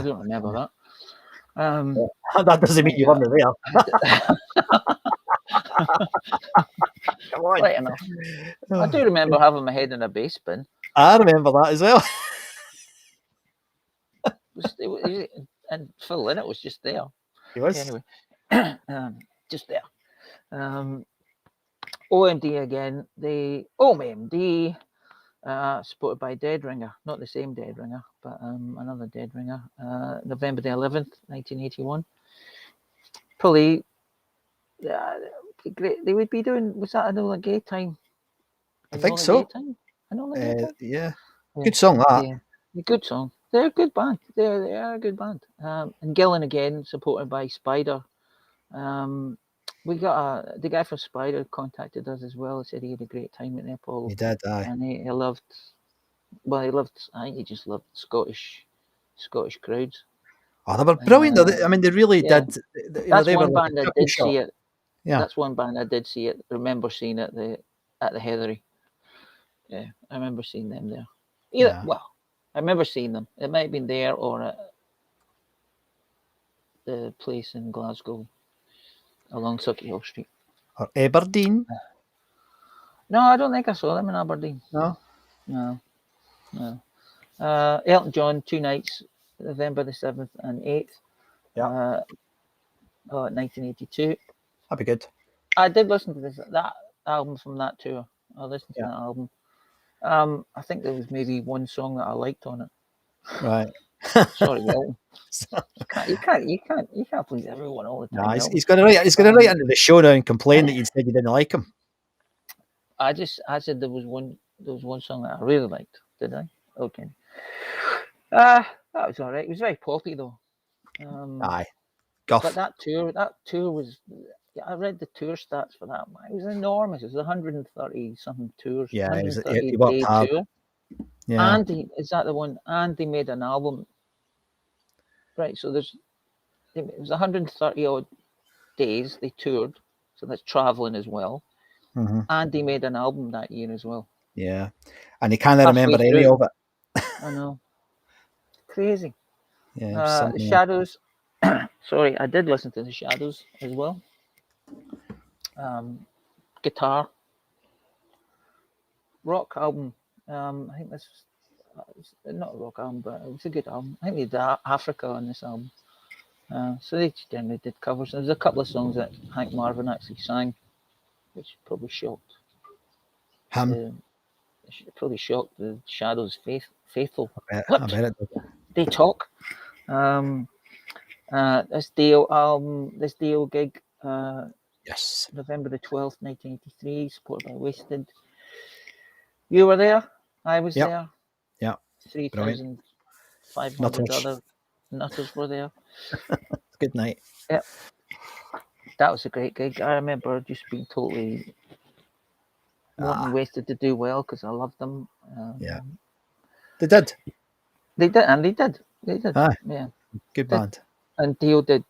S6: don't remember that.
S5: That doesn't mean you weren't there. Come on.
S6: Right enough. I do remember having my head in a bass bin.
S5: I remember that as well.
S6: And Phil Lynott was just there.
S5: He was.
S6: Anyway, just there. OMD again. OMD, supported by Dead Ringer. Not the same Dead Ringer, but another Dead Ringer. November the 11th, 1981. Probably, they would be doing, was that Enola Gay time?
S5: I think so. Yeah. Good song, that.
S6: Yeah. Good song. They're a good band. They are a good band. And Gillan again, supported by Spider. We got the guy from Spider contacted us as well. Said he had a great time at the Apollo,
S5: He did, aye.
S6: and he loved. Well, he loved. I think he just loved Scottish crowds.
S5: Oh, they were brilliant. Though. I mean, they really
S6: yeah.
S5: did.
S6: That's
S5: they were
S6: one
S5: like
S6: band
S5: a
S6: I
S5: triple
S6: did
S5: shot.
S6: see it.
S5: Yeah.
S6: That's one band I did see it. Remember seeing it at the Heathery. Yeah, I remember seeing them there.
S5: Yeah.
S6: Well, I remember seeing them. It might have been there or at the place in Glasgow along Sucky Street.
S5: Or Aberdeen.
S6: No, I don't think I saw them in Aberdeen.
S5: No.
S6: Elton John, 2 nights, November the 7th and 8th.
S5: Yeah.
S6: 1982.
S5: That'd be good.
S6: I did listen to that album from that tour. I listened to that album. I think there was maybe one song that I liked on it.
S5: Right.
S6: Sorry, Elton. You can't please everyone all the time.
S5: Nah, he's going to write into the show now and complain that you said you didn't like him.
S6: I said there was one song that I really liked. Did I? Okay. That was all right. It was very poppy though.
S5: Aye. Guff.
S6: But that tour was. I read the tour stats for that. It was enormous. It was 130 something tours.
S5: Yeah, he
S6: 130
S5: worked
S6: day
S5: hard.
S6: tour.
S5: Yeah.
S6: And is that the one? And they made an album. Right. So it was 130 odd days they toured. So that's traveling as well.
S5: Mm-hmm.
S6: And they made an album that year as well.
S5: Yeah. And he can't remember any of it.
S6: I know. Crazy.
S5: Yeah.
S6: The Shadows. Sorry, I did listen to the Shadows as well. Guitar. Rock album. I think this was not a rock album, but it was a good album. I think they did Africa on this album. So they generally did covers. There was a couple of songs that Hank Marvin actually sang, which probably shocked. Probably shocked the Shadows faithful.
S5: I bet it did.
S6: They talk. This Dio gig.
S5: Yes.
S6: November the 12th, 1983, supported by Wasted. You were there. I was there.
S5: Yeah.
S6: 3,500 other nutters were there.
S5: Good night.
S6: Yeah. That was a great gig. I remember just being totally wanting Wasted to do well because I loved them.
S5: Yeah. They did.
S6: They did.
S5: Aye.
S6: Yeah.
S5: Good band.
S6: And Dio did.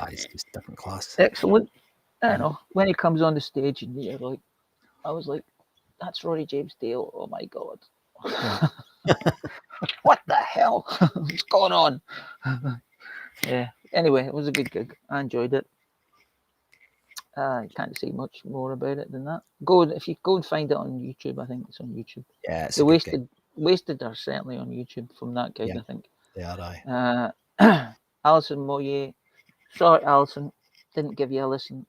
S5: He's just different class.
S6: Excellent. I know. When he comes on the stage and you're like, I was like, that's Rory James Dio. Oh my God. What the hell? What's going on? Yeah. Anyway, it was a good gig. I enjoyed it. I can't say much more about it than that. If you go and find it on YouTube, I think it's on YouTube.
S5: Yeah, it's
S6: the Wasted are certainly on YouTube from that gig, I think.
S5: They are, aye.
S6: Alison Moyet. Sorry, Alison, didn't give you a listen.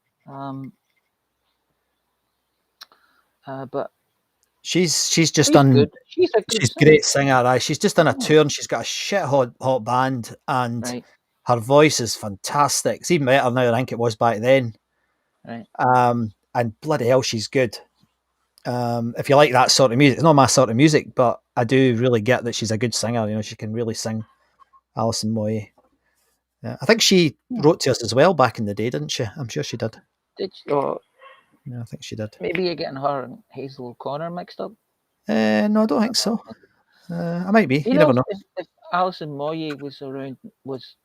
S6: But
S5: she's just done.
S6: Good. She's a
S5: great singer. Aye. She's just done a tour and she's got a shit hot band and her voice is fantastic. It's even better now than I think it was back then.
S6: Right.
S5: And bloody hell, she's good. If you like that sort of music, it's not my sort of music, but I do really get that she's a good singer. You know, she can really sing. Alison Moyet. Yeah, I think she wrote to us as well back in the day, didn't she? I'm sure she did.
S6: Did she? Oh,
S5: yeah, I think she did.
S6: Maybe you're getting her and Hazel O'Connor mixed up.
S5: No, I don't think so. I might be. You never know.
S6: If Alison Moyet was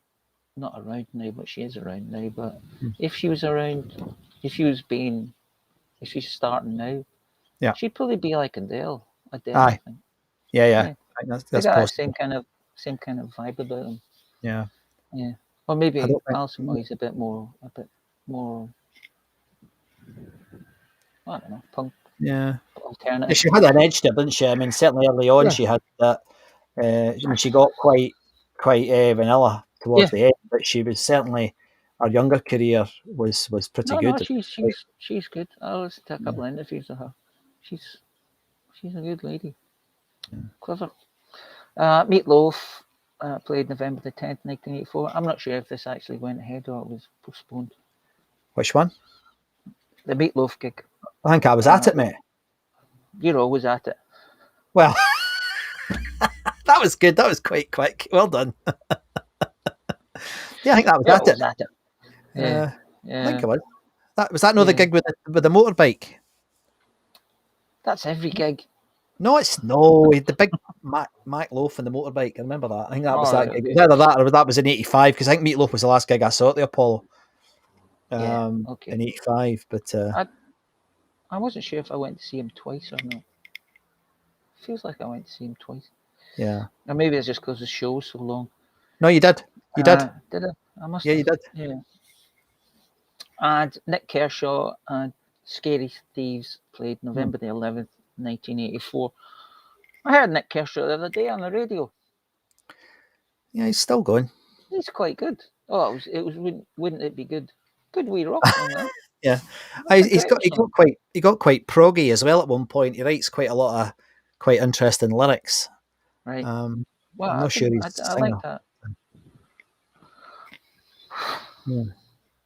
S6: not around now, but she is around now. But if she was around, if she's starting now, she'd probably be like Adele.
S5: Aye.
S6: I think.
S5: Yeah. That's possible.
S6: Same kind of vibe about them.
S5: Yeah.
S6: Yeah. Or maybe Alison Moyet's a bit more. I don't know, punk.
S5: Yeah.
S6: Alternative.
S5: She had an edge to it, didn't she? I mean, certainly early on she had that. She got quite vanilla towards the end, but she was certainly, her younger career was pretty good.
S6: No, she's good. I listened to a couple of interviews of her. She's a good lady. Yeah. Clever. Meatloaf played November the 10th, 1984. I'm not sure if this actually went ahead or it was postponed.
S5: Which one?
S6: The Meatloaf gig.
S5: I think I was at it, mate.
S6: You're always at it.
S5: Well, that was good. That was quite quick. Well done. Yeah, I think that was at it.
S6: Yeah.
S5: I think it was. Was that not the
S6: Yeah.
S5: gig with the motorbike?
S6: That's every gig.
S5: No, it's no the big Mac Loaf and the motorbike. I remember that. I think that was
S6: Oh,
S5: that gig.
S6: okay.
S5: It was either that or that was in '85 because I think Meatloaf was the last gig I saw at the Apollo.
S6: Yeah, okay.
S5: In '85, but
S6: I wasn't sure if I went to see him twice or not. Feels like I went to see him twice.
S5: yeah.
S6: Or maybe it's just because the show was so long.
S5: No, you did. You did.
S6: Did I? I must
S5: Yeah,
S6: have.
S5: you did.
S6: Yeah. And Nick Kershaw and Scary Thieves played November the 11th, 1984. I heard Nick Kershaw the other day on the radio.
S5: Yeah, he's still going.
S6: He's quite good. Oh, it was wouldn't it be good? Good wee rock song, that.
S5: Yeah,
S6: That's a
S5: he
S6: great song.
S5: got quite proggy as well at one point. He writes quite a lot of quite interesting lyrics.
S6: Right.
S5: Well,
S6: Well,
S5: I'm not sure he's a
S6: I
S5: singer.
S6: like that.
S5: Yeah.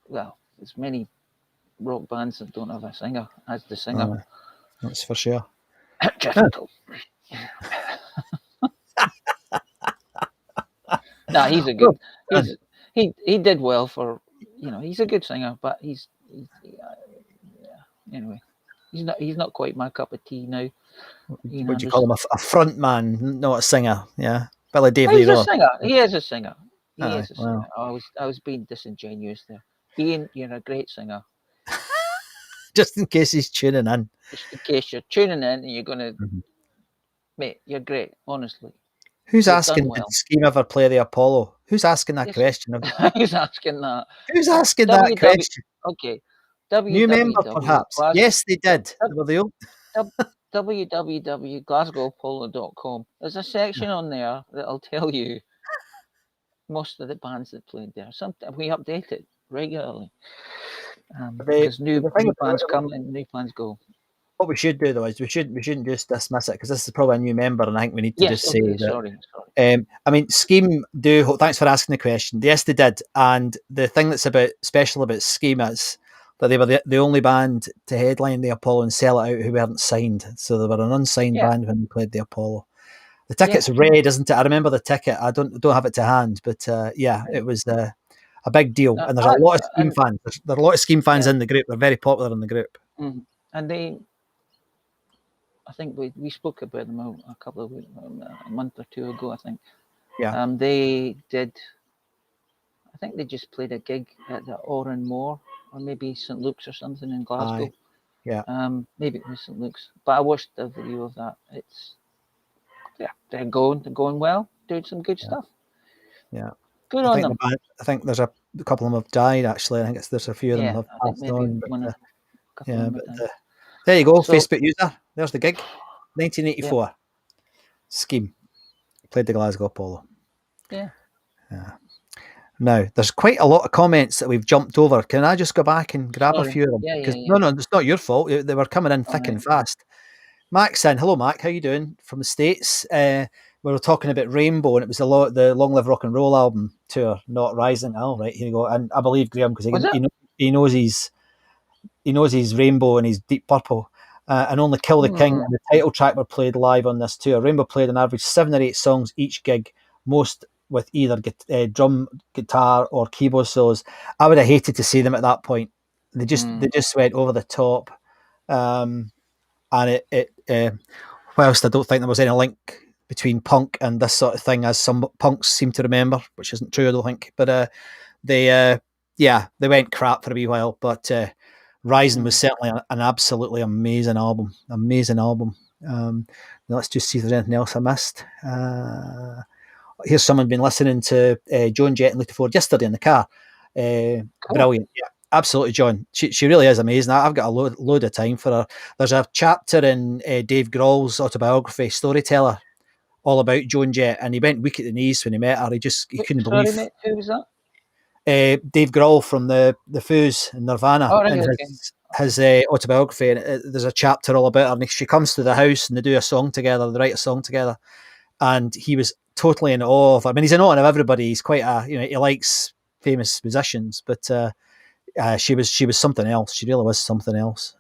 S6: Well, there's many rock bands that don't have a singer as the singer.
S5: That's for sure.
S6: Difficult. Nah, he's a good. He did well for, he's a good singer, but he's anyway. He's not quite my cup of tea now.
S5: What do you call him? A front man, not a singer. Yeah, Billy Dave
S6: He's
S5: Lee
S6: a
S5: Roth.
S6: singer. He is a singer. He
S5: Aye,
S6: is a singer.
S5: well.
S6: I was being disingenuous there. Ian, you're a great singer.
S5: Just in case he's tuning in.
S6: Just in case you're tuning in and you're gonna, mate, you're great. Honestly.
S5: Who's
S6: You've
S5: asking?
S6: done well.
S5: Did Scheme ever play the Apollo? Who's asking that
S6: Yes.
S5: question?
S6: Who's asking that?
S5: Who's asking that question?
S6: Okay.
S5: New member, perhaps. Yes, they did. They were the old.
S6: www.glasgowpolo.com. There's a section on there that'll tell you most of the bands that played there. Sometimes we update it regularly because new bands come and new bands go.
S5: What we should do though is we shouldn't just dismiss it because this is probably a new member, and I think we need to say that.
S6: Sorry.
S5: I mean, Scheme do. Thanks for asking the question. Yes, they did, and the thing that's special about Scheme is that they were the only band to headline the Apollo and sell it out who weren't signed. So they were an unsigned band when they played the Apollo. The ticket's red, isn't it? I remember the ticket. I don't have it to hand, but it was a big deal. And there's a lot of Scheme fans. There are a lot of Scheme fans in the group. They're very popular in the group.
S6: And I think we spoke about them a couple of weeks, a month or two ago, I think.
S5: Yeah.
S6: They did. I think they just played a gig at the Oran Moor, or maybe St Luke's or something in Glasgow.
S5: Aye. Yeah.
S6: Maybe it was St Luke's, but I watched the video of that. They're going well, doing some good stuff.
S5: Yeah.
S6: Good on them.
S5: I think there's a couple of them have died actually. I think there's a few of them have passed on. There you go, so, Facebook user. There's the gig. 1984. Yeah. Scheme. Played the Glasgow Apollo.
S6: Yeah.
S5: Now, there's quite a lot of comments that we've jumped over. Can I just go back and grab a few of them?
S6: Yeah.
S5: No, it's not your fault. They were coming in thick and fast. Mac's in. Hello, Mac. How you doing? From the States. We were talking about Rainbow, and it was the Long Live Rock and Roll album tour, Not Rising. Oh, right, here you go. And I believe Graeme because he knows his Rainbow and his Deep Purple. And Only Kill the King and the title track were played live on this tour. Rainbow played an average 7 or 8 songs each gig, most with either drum, guitar, or keyboard solos. I would have hated to see them at that point. They just went over the top, and whilst I don't think there was any link between punk and this sort of thing, as some punks seem to remember, which isn't true, I don't think. But they went crap for a wee while. But Rising was certainly an absolutely amazing album. Let's just see if there's anything else I missed. Here's someone been listening to Joan Jett and Lita Ford yesterday in the car. Brilliant. Yeah, absolutely, John. She really is amazing. I've got a load of time for her. There's a chapter in Dave Grohl's autobiography, Storyteller, all about Joan Jett, and he went weak at the knees when he met her. He couldn't believe.
S6: Mate, who was that?
S5: Dave Grohl from the Foos and Nirvana, his autobiography, and there's a chapter all about her. And she comes to the house and they do a song together. They write a song together, and he was totally in awe of her. I mean, he's in awe of everybody. He's quite he likes famous musicians, but she was something else. She really was something else.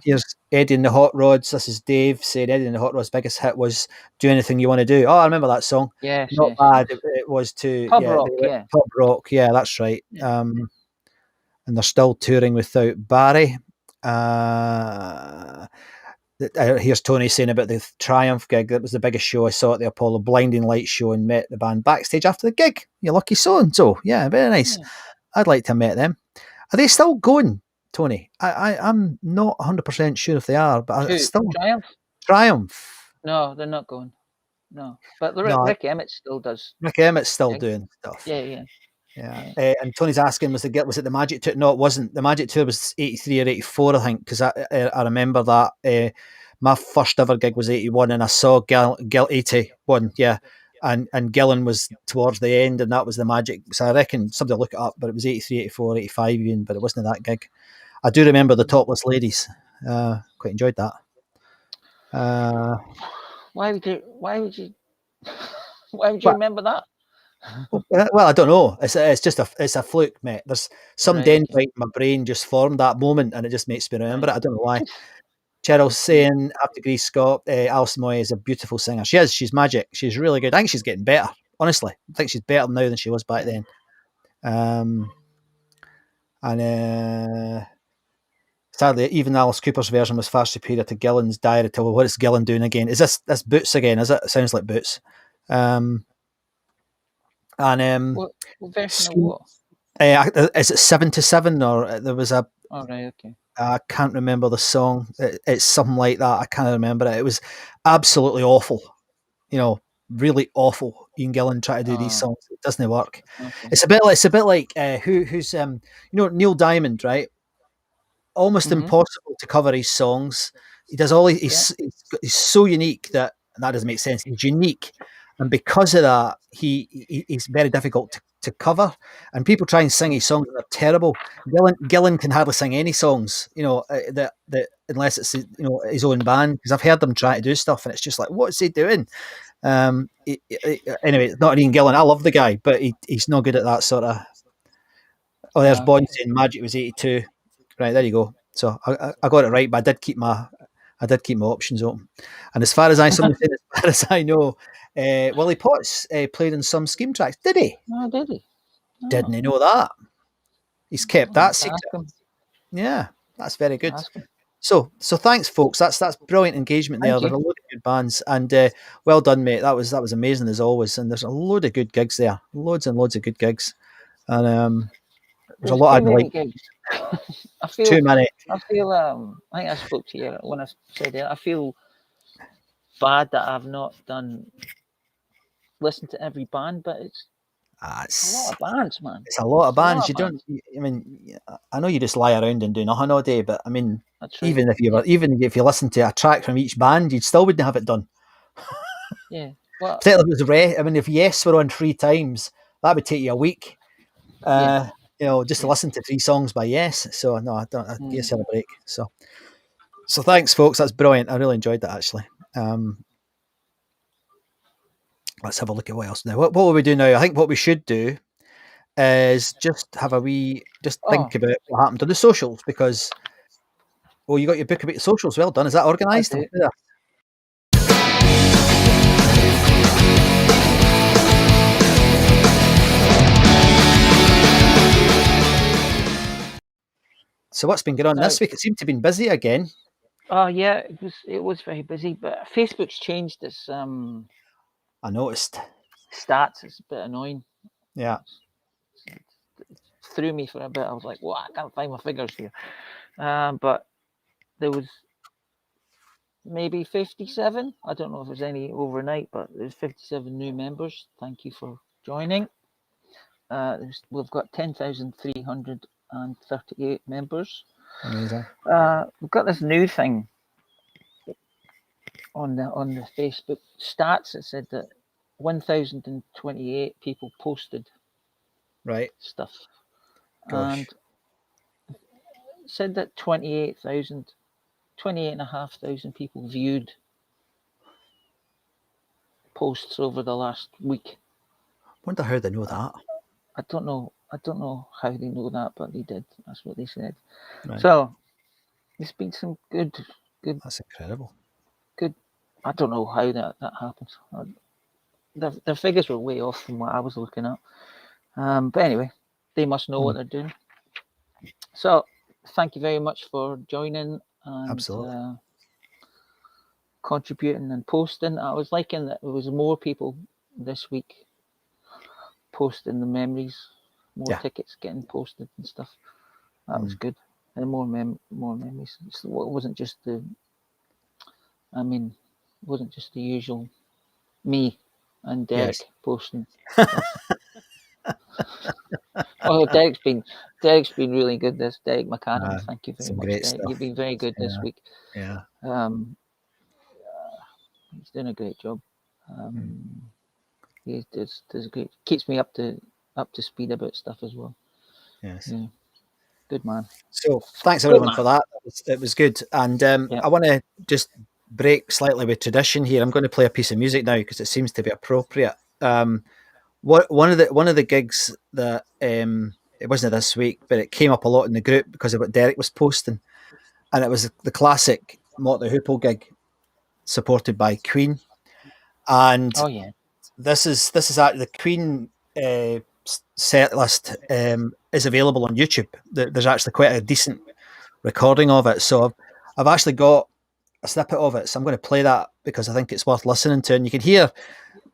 S5: Here's Eddie and the Hot Rods. This is Dave saying Eddie and the Hot Rods' biggest hit was "Do Anything You Want to Do." Oh, I remember that song.
S6: Yeah,
S5: not bad. It was to
S6: pub rock.
S5: Pub rock. Yeah, that's right.
S6: Yeah.
S5: and they're still touring without Barry. Here's Tony saying about the Triumph gig. That was the biggest show I saw at the Apollo, blinding light show, and met the band backstage after the gig. You lucky so-and-so. Yeah, very nice.
S6: Yeah.
S5: I'd like to have met them. Are they still going, Tony? I'm not 100% sure if they are, but
S6: Who?
S5: still
S6: Triumph?
S5: Triumph.
S6: No, they're not going. No, but
S5: No,
S6: Rick Emmett still does.
S5: Rick Emmett's still
S6: gigs.
S5: doing stuff.
S6: Yeah.
S5: Yeah. And Tony's asking, was it the Magic Tour? No, it wasn't. The Magic Tour was 83 or 84, I think, because I remember that. My first ever gig was 81, and I saw Gill 81, yeah. And Gillan was towards the end, and that was the Magic. So I reckon somebody look it up, but it was 83, 84, 85 even, but it wasn't that gig. I do remember the Topless Ladies. Quite enjoyed that.
S6: Why would you remember that?
S5: Well, I don't know. It's just a fluke, mate. There's some
S6: Right,
S5: dendrite
S6: okay.
S5: in my brain just formed that moment, and it just makes me remember
S6: Right.
S5: it. I don't know why. Cheryl's saying, I have to agree, Scott. Alison Moy is a beautiful singer. She is. She's magic. She's really good. I think she's getting better. Honestly, I think she's better now than she was back then. Sadly, even Alice Cooper's version was far superior to Gillan's Diary. What is Gillan doing again? Is this Boots again? Is it? It sounds like Boots.
S6: What version of what?
S5: Is it 7 to 7 or there was a?
S6: Oh, right, okay.
S5: I can't remember the song. It's something like that. I can't remember it. It was absolutely awful. Really awful. Ian Gillan try to do these songs. It doesn't work.
S6: Okay.
S5: It's a bit like who's Neil Diamond, right? Almost impossible to cover his songs. He does all. He's so unique that doesn't make sense. He's unique, and because of that, he's very difficult to cover. And people try and sing his songs, and they're terrible. Gillan can hardly sing any songs, that unless it's his own band. Because I've heard them try to do stuff, and it's just like, what's he doing? Anyway, it's not Ian Gillan. I love the guy, but he's not good at that sort of. Oh, there's Bond saying Magic was 82. Right, there you go. So I got it right, but I did keep my options open. And as far as I know, Willie Potts played in some Scheme tracks. Did he?
S6: Oh, did he? Oh.
S5: Didn't he know that? He's kept that secret. Yeah, that's very good. So thanks, folks. That's brilliant engagement there. There's a load of good bands, and well done, mate. That was amazing as always. And there's a load of good gigs there, loads and loads of good gigs, and there's a lot I'd like.
S6: Gigs.
S5: Too many.
S6: I feel. I think I spoke to you when I said it. I feel bad that I've not listened to every band, but it's a lot of bands, man.
S5: It's a lot of bands. I know you just lie around and do nothing all day, but I mean, even if you listen to a track from each band, you still wouldn't have it done.
S6: Yeah. Well,
S5: if Yes were on 3 times, that would take you a week. Just to listen to 3 songs by Yes. So no, I don't. I guess you have a break. So thanks, folks. That's brilliant. I really enjoyed that actually. Let's have a look at what else now. What will we do now? I think what we should do is just have think about what happened to the socials, because you got your book about the socials. Well done. Is that organised? So what's been going on this week? It seemed to have been busy again.
S6: Oh yeah, it was very busy, but Facebook's changed this.
S5: I noticed.
S6: Stats. It's a bit annoying.
S5: Yeah.
S6: It threw me for a bit. I was like, "What? I can't find my figures here." But there was maybe 57. I don't know if there's any overnight, but there's 57 new members. Thank you for joining. We've got 10,338 members.
S5: Amazing.
S6: We've got this new thing on the Facebook stats. It said that 1,028 people posted stuff, and it said that 28,500 people viewed posts over the last week.
S5: Wonder how they know that.
S6: I don't know how they know that, but they did. That's what they said.
S5: Right.
S6: So there's been some good.
S5: That's incredible.
S6: Good. I don't know how that happens. The figures were way off from what I was looking at. But anyway, they must know what they're doing. So, thank you very much for joining and
S5: Absolutely.
S6: Contributing and posting. I was liking that there was more people this week posting the memories, more
S5: Yeah.
S6: tickets getting posted and stuff. That was good, and more memories. It wasn't just the. I mean, it wasn't just the usual me and Derek
S5: Yes.
S6: posting stuff. Oh, Derek's been really good. This Derek McAdam, thank you very
S5: Some
S6: much,
S5: great
S6: Derek.
S5: stuff.
S6: You've been very good this week.
S5: Yeah.
S6: He's doing a great job. He does great. Keeps me up to speed about stuff as well.
S5: Yes.
S6: Yeah, good man.
S5: So thanks everyone for that. It was good. And I want to just break slightly with tradition here. I'm going to play a piece of music now because it seems to be appropriate. One of the gigs that it wasn't this week, but it came up a lot in the group because of what Derek was posting, and it was the classic Mott the Hoople gig supported by Queen. And
S6: Oh yeah,
S5: this is actually the Queen set list is available on YouTube. There's actually quite a decent recording of it. So I've actually got a snippet of it. So I'm going to play that because I think it's worth listening to. And you can hear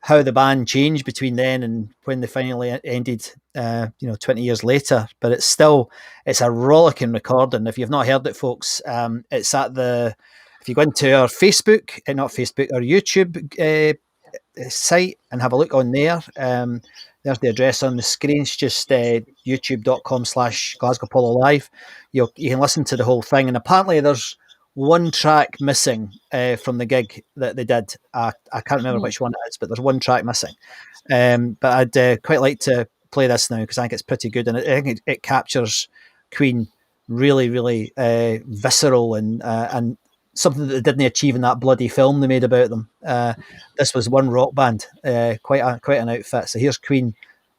S5: how the band changed between then and when they finally ended, 20 years later. But it's a rollicking recording. If you've not heard it, folks, it's if you go into our Facebook, not Facebook, our YouTube site and have a look on there. There's the address on the screen. It's just youtube.com/Glasgow Polo Live. You can listen to the whole thing. And apparently there's one track missing from the gig that they did. I can't remember which one it is, but there's one track missing. But I'd quite like to play this now because I think it's pretty good. And I think it captures Queen really, really visceral and something that they didn't achieve in that bloody film they made about them. This was one rock band, quite an outfit. So here's Queen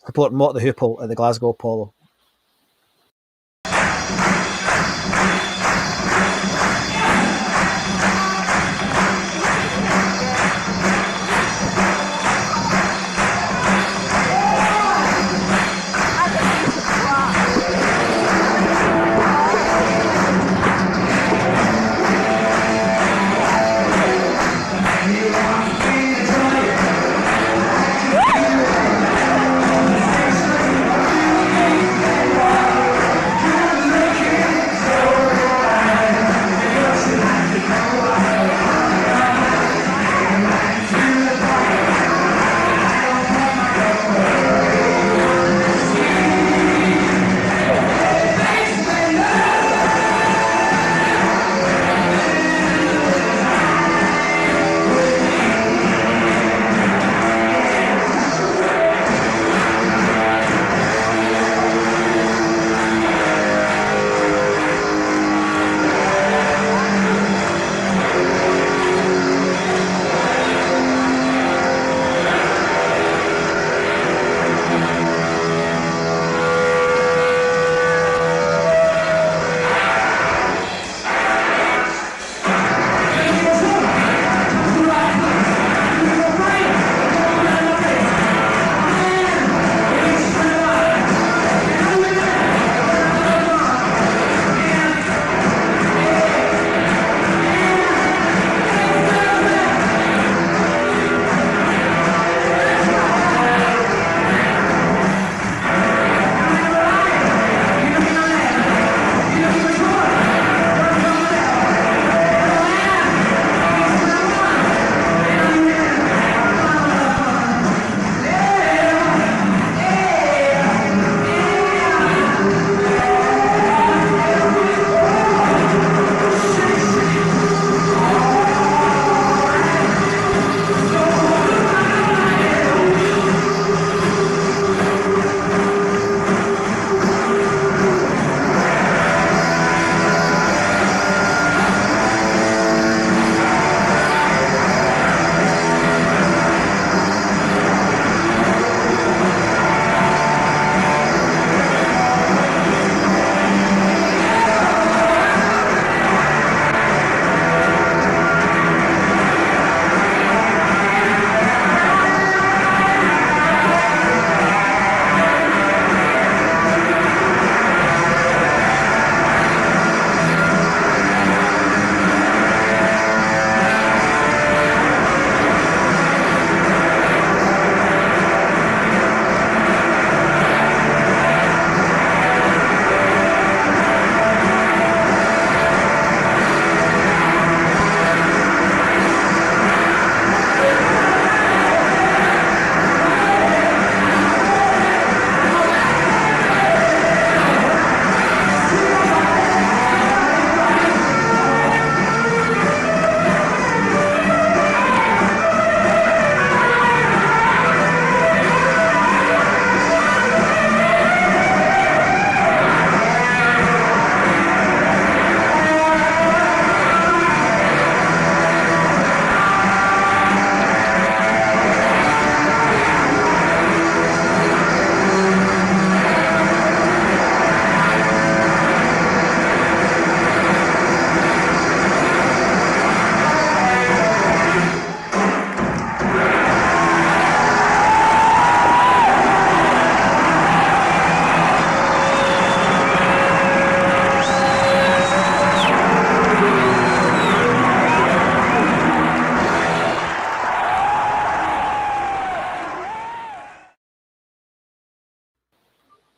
S5: supporting Mott the Hoople at the Glasgow Apollo.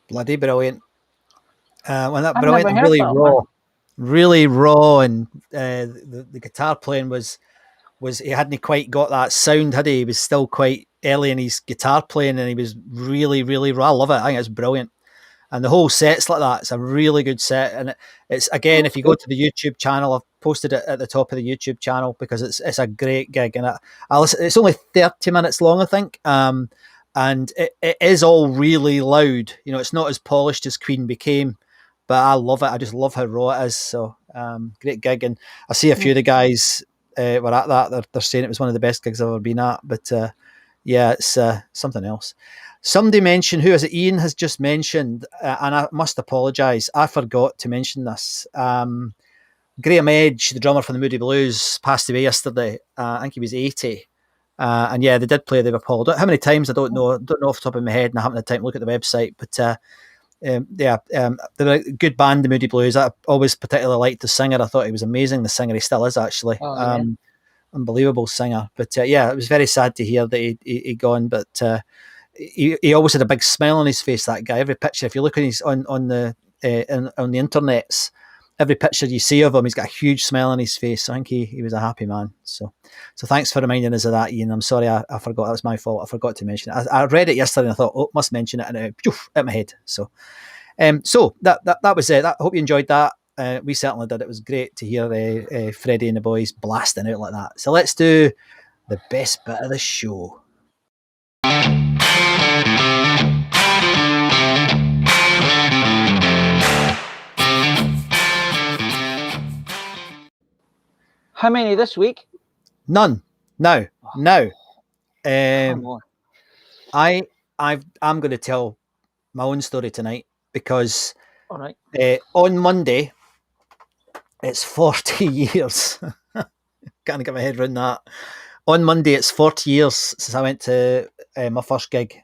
S5: bloody brilliant. When that
S6: I've
S5: brilliant,
S6: never heard that, man.
S5: really raw, and the guitar playing was he hadn't quite got that sound, had he? He was still quite early in his guitar playing, and he was really, really raw. I love it. I think it's brilliant. And the whole set's like that. It's a really good set. And it's again, if you go to the YouTube channel, I've posted it at the top of the YouTube channel because it's a great gig. And I listen, it's only 30 minutes long, I think. And it is all really loud. You know, it's not as polished as Queen became, but I love it. I just love how raw it is. So great gig. And I see a few of the guys were at that. They're saying it was one of the best gigs I've ever been at. But yeah, it's something else. Somebody mentioned, who is it? Ian has just mentioned, and I must apologise. I forgot to mention this. Graeme Edge, the drummer from the Moody Blues, passed away yesterday. I think he was 80. And yeah, they did play the Apollo. How many times, I don't know off the top of my head, and I haven't had time to look at the website. But they're a good band, the Moody Blues. I always particularly liked the singer. I thought he was amazing. The singer, he still is actually.
S6: Oh, yeah.
S5: Unbelievable singer. But yeah, it was very sad to hear that he gone. But he always had a big smile on his face, that guy. Every picture, if you look on the internets, every picture you see of him, he's got a huge smile on his face. So I think he was a happy man. So thanks for reminding us of that, Ian. I'm sorry, I forgot. That was my fault. I forgot to mention it. I read it yesterday and I thought, oh, must mention it, and it out my head. So that was it. I hope you enjoyed that. We certainly did. It was great to hear Freddie and the boys blasting out like that. So let's do the best bit of the show.
S6: How many this week?
S5: None. No.
S6: Come on.
S5: I'm going to tell my own story tonight because
S6: All right.
S5: on Monday it's 40 years. Can't get my head around that. On Monday it's 40 years since I went to my first gig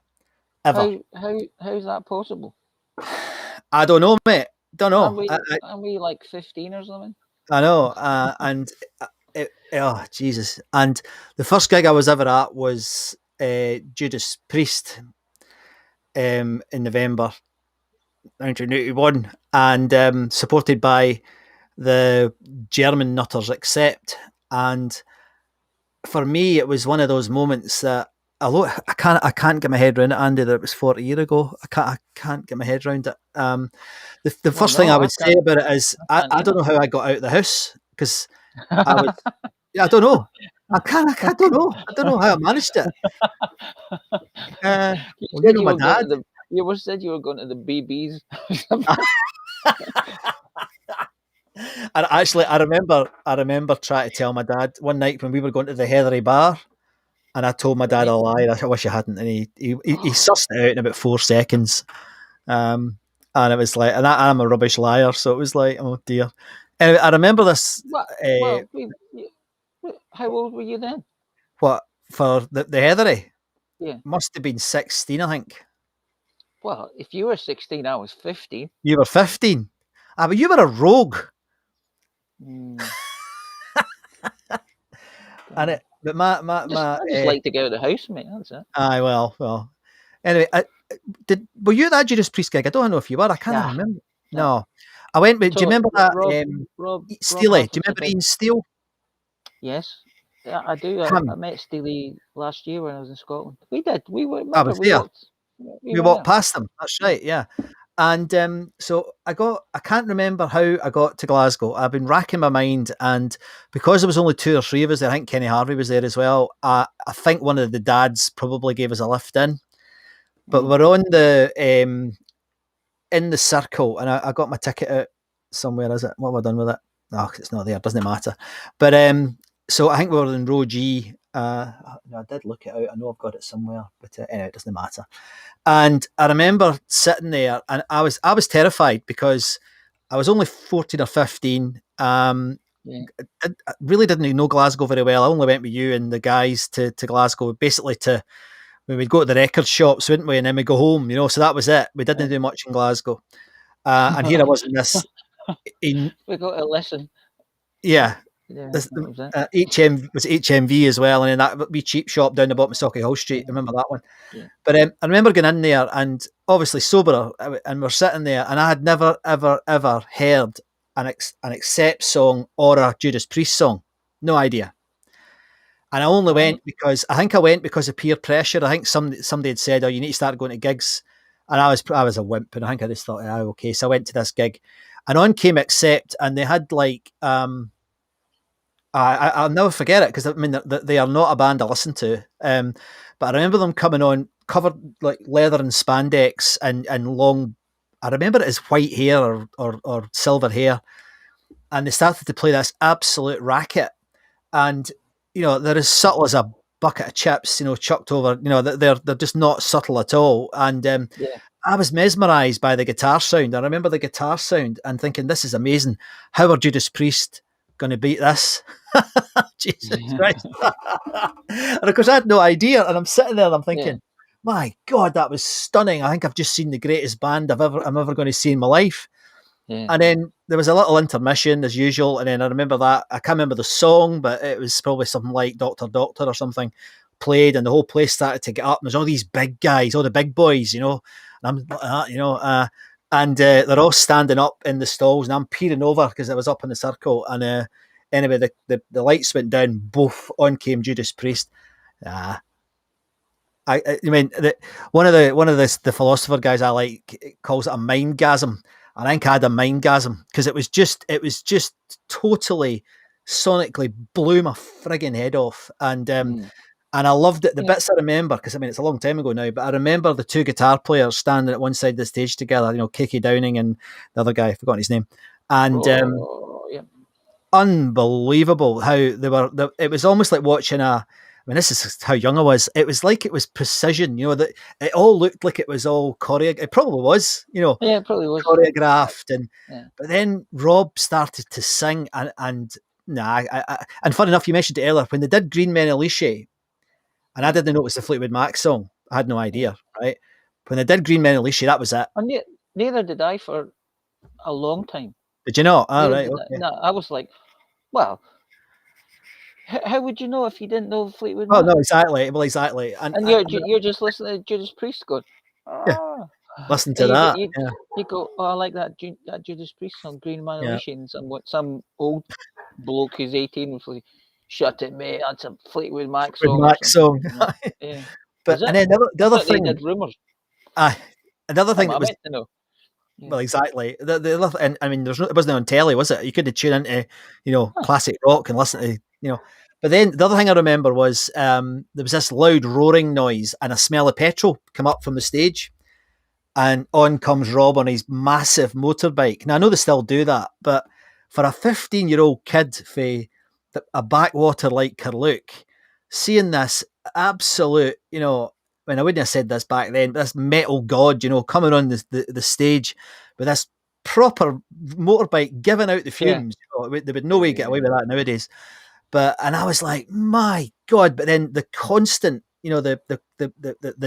S5: ever.
S6: How's that possible?
S5: I don't know, mate. Don't know.
S6: Are we like 15 or something?
S5: I know. Oh, Jesus. And the first gig I was ever at was Judas Priest in November 1981, and supported by the German Nutters Accept. And for me, it was one of those moments that, although I can't get my head around it, Andy, that it was 40 years ago. I can't get my head around it. The first thing I would say about it is I don't know how I got out of the house, because I was I don't know. I don't know. I don't know how I managed it. My dad.
S6: You said you were going to the BBs.
S5: And actually, I remember trying to tell my dad one night when we were going to the Heathery Bar, and I told my dad a lie. I wish I hadn't, and he sussed it out in about 4 seconds. And it was like, and I'm a rubbish liar, so it was like, oh dear. Anyway, I remember this.
S6: How old were you then?
S5: What, for the Heathery?
S6: Yeah,
S5: must have been 16, I think.
S6: Well, if you were 16, I was 15.
S5: You were 15. But you were a rogue. And I
S6: just like to get out of the house, mate. That's it.
S5: Aye, well. Anyway, were you at that Judas Priest gig? I don't know if you were. I can't remember. No. I went with. Do you remember that? Steely. Do you remember Ian Steele?
S6: Yes. Yeah, I do. I met Steely last year when I was in Scotland. We did. We were.
S5: I was there. We walked past them. That's right. Yeah. And so I can't remember how I got to Glasgow. I've been racking my mind, and because there was only 2 or 3 of us there, I think Kenny Harvey was there as well. I think one of the dads probably gave us a lift in, but we're on in the circle, and I got my ticket out somewhere. Is it? What have I done with it? No, it's not there. It doesn't matter. But so I think we were in row G. I did look it out. I know I've got it somewhere, but anyway, it doesn't matter. And I remember sitting there, and I was terrified because I was only 14 or 15. I really didn't know Glasgow very well. I only went with you and the guys to Glasgow, basically when we'd go to the record shops, wouldn't we? And then we'd go home, so that was it. We didn't do much in Glasgow. And here I was in this.
S6: We got a lesson.
S5: Yeah.
S6: Yeah,
S5: This,
S6: that was it.
S5: HM was HMV as well, and then that wee cheap shop down the bottom of Stocky Hall Street. I remember that one.
S6: Yeah.
S5: But I remember going in there, and obviously sober, and we're sitting there, and I had never, ever, ever heard an Accept song or a Judas Priest song. No idea. And I only went because of peer pressure. I think somebody had said, "Oh, you need to start going to gigs," and I was a wimp, and I think I just thought, "Oh, okay." So I went to this gig, and on came Accept, and they had like I'll never forget it because I mean they are not a band I listen to, but I remember them coming on covered like leather and spandex and long. I remember it as white hair or silver hair, and they started to play this absolute racket, and they're as subtle as a bucket of chips, chucked over. They're just not subtle at all, and
S6: Yeah.
S5: I was mesmerised by the guitar sound. I remember the guitar sound and thinking, this is amazing. How are Judas Priest going to beat this? Jesus Christ. And of course, I had no idea. And I'm sitting there and I'm thinking, my God, that was stunning. I think I've just seen the greatest band I'm ever going to see in my life.
S6: Yeah.
S5: And then there was a little intermission as usual. And then I remember that. I can't remember the song, but it was probably something like Doctor Doctor or something played. And the whole place started to get up. And there's all these big guys, all the big boys, And I'm and they're all standing up in the stalls. And I'm peering over because I was up in the circle. And anyway, the lights went down. Both on came Judas Priest. I mean, one of the philosopher guys I like calls it a mindgasm. I think I had a mindgasm because it was just totally sonically blew my frigging head off, and I loved it. The bits I remember, because I mean it's a long time ago now, but I remember the two guitar players standing at one side of the stage together. Kiki Downing and the other guy, I've forgotten his name, and unbelievable how they were. It was almost like watching I mean, this is how young I was. It was like it was precision, that it all looked like it was all choreographed. It probably was,
S6: Yeah, it probably was
S5: choreographed. But then Rob started to sing, and funny enough, you mentioned it earlier when they did Green Men Alicia, and I didn't know it was the Fleetwood Mac song. I had no idea, right? When they did Green Men Alicia, that was it.
S6: And neither did I for a long time.
S5: Did you not? Oh, right. Okay.
S6: No, I was like, well. How would you know if you didn't know Fleetwood
S5: Mac? Oh,
S6: no,
S5: exactly. Well, exactly.
S6: And you're just listening to Judas Priest going,
S5: listen to that.
S6: You go, oh, I like that Judas Priest song, Green Man Relations, and what some old bloke who's 18 was like, shut it, mate, that's a Fleetwood Mac song.
S5: But and then the other thing,
S6: they did rumours.
S5: Another thing that was.
S6: To know.
S5: Well, exactly. The other, and I mean, it wasn't on telly, was it? You couldn't tune into, classic rock and listen to, But then the other thing I remember was there was this loud roaring noise and a smell of petrol come up from the stage, and on comes Rob on his massive motorbike. Now I know they still do that, but for a 15-year-old kid for a backwater like Carluke, seeing this absolute, I mean, I wouldn't have said this back then, but this metal god, coming on the stage with this proper motorbike giving out the fumes. There would no way get away with that nowadays. And I was like, my God! But then the constant, the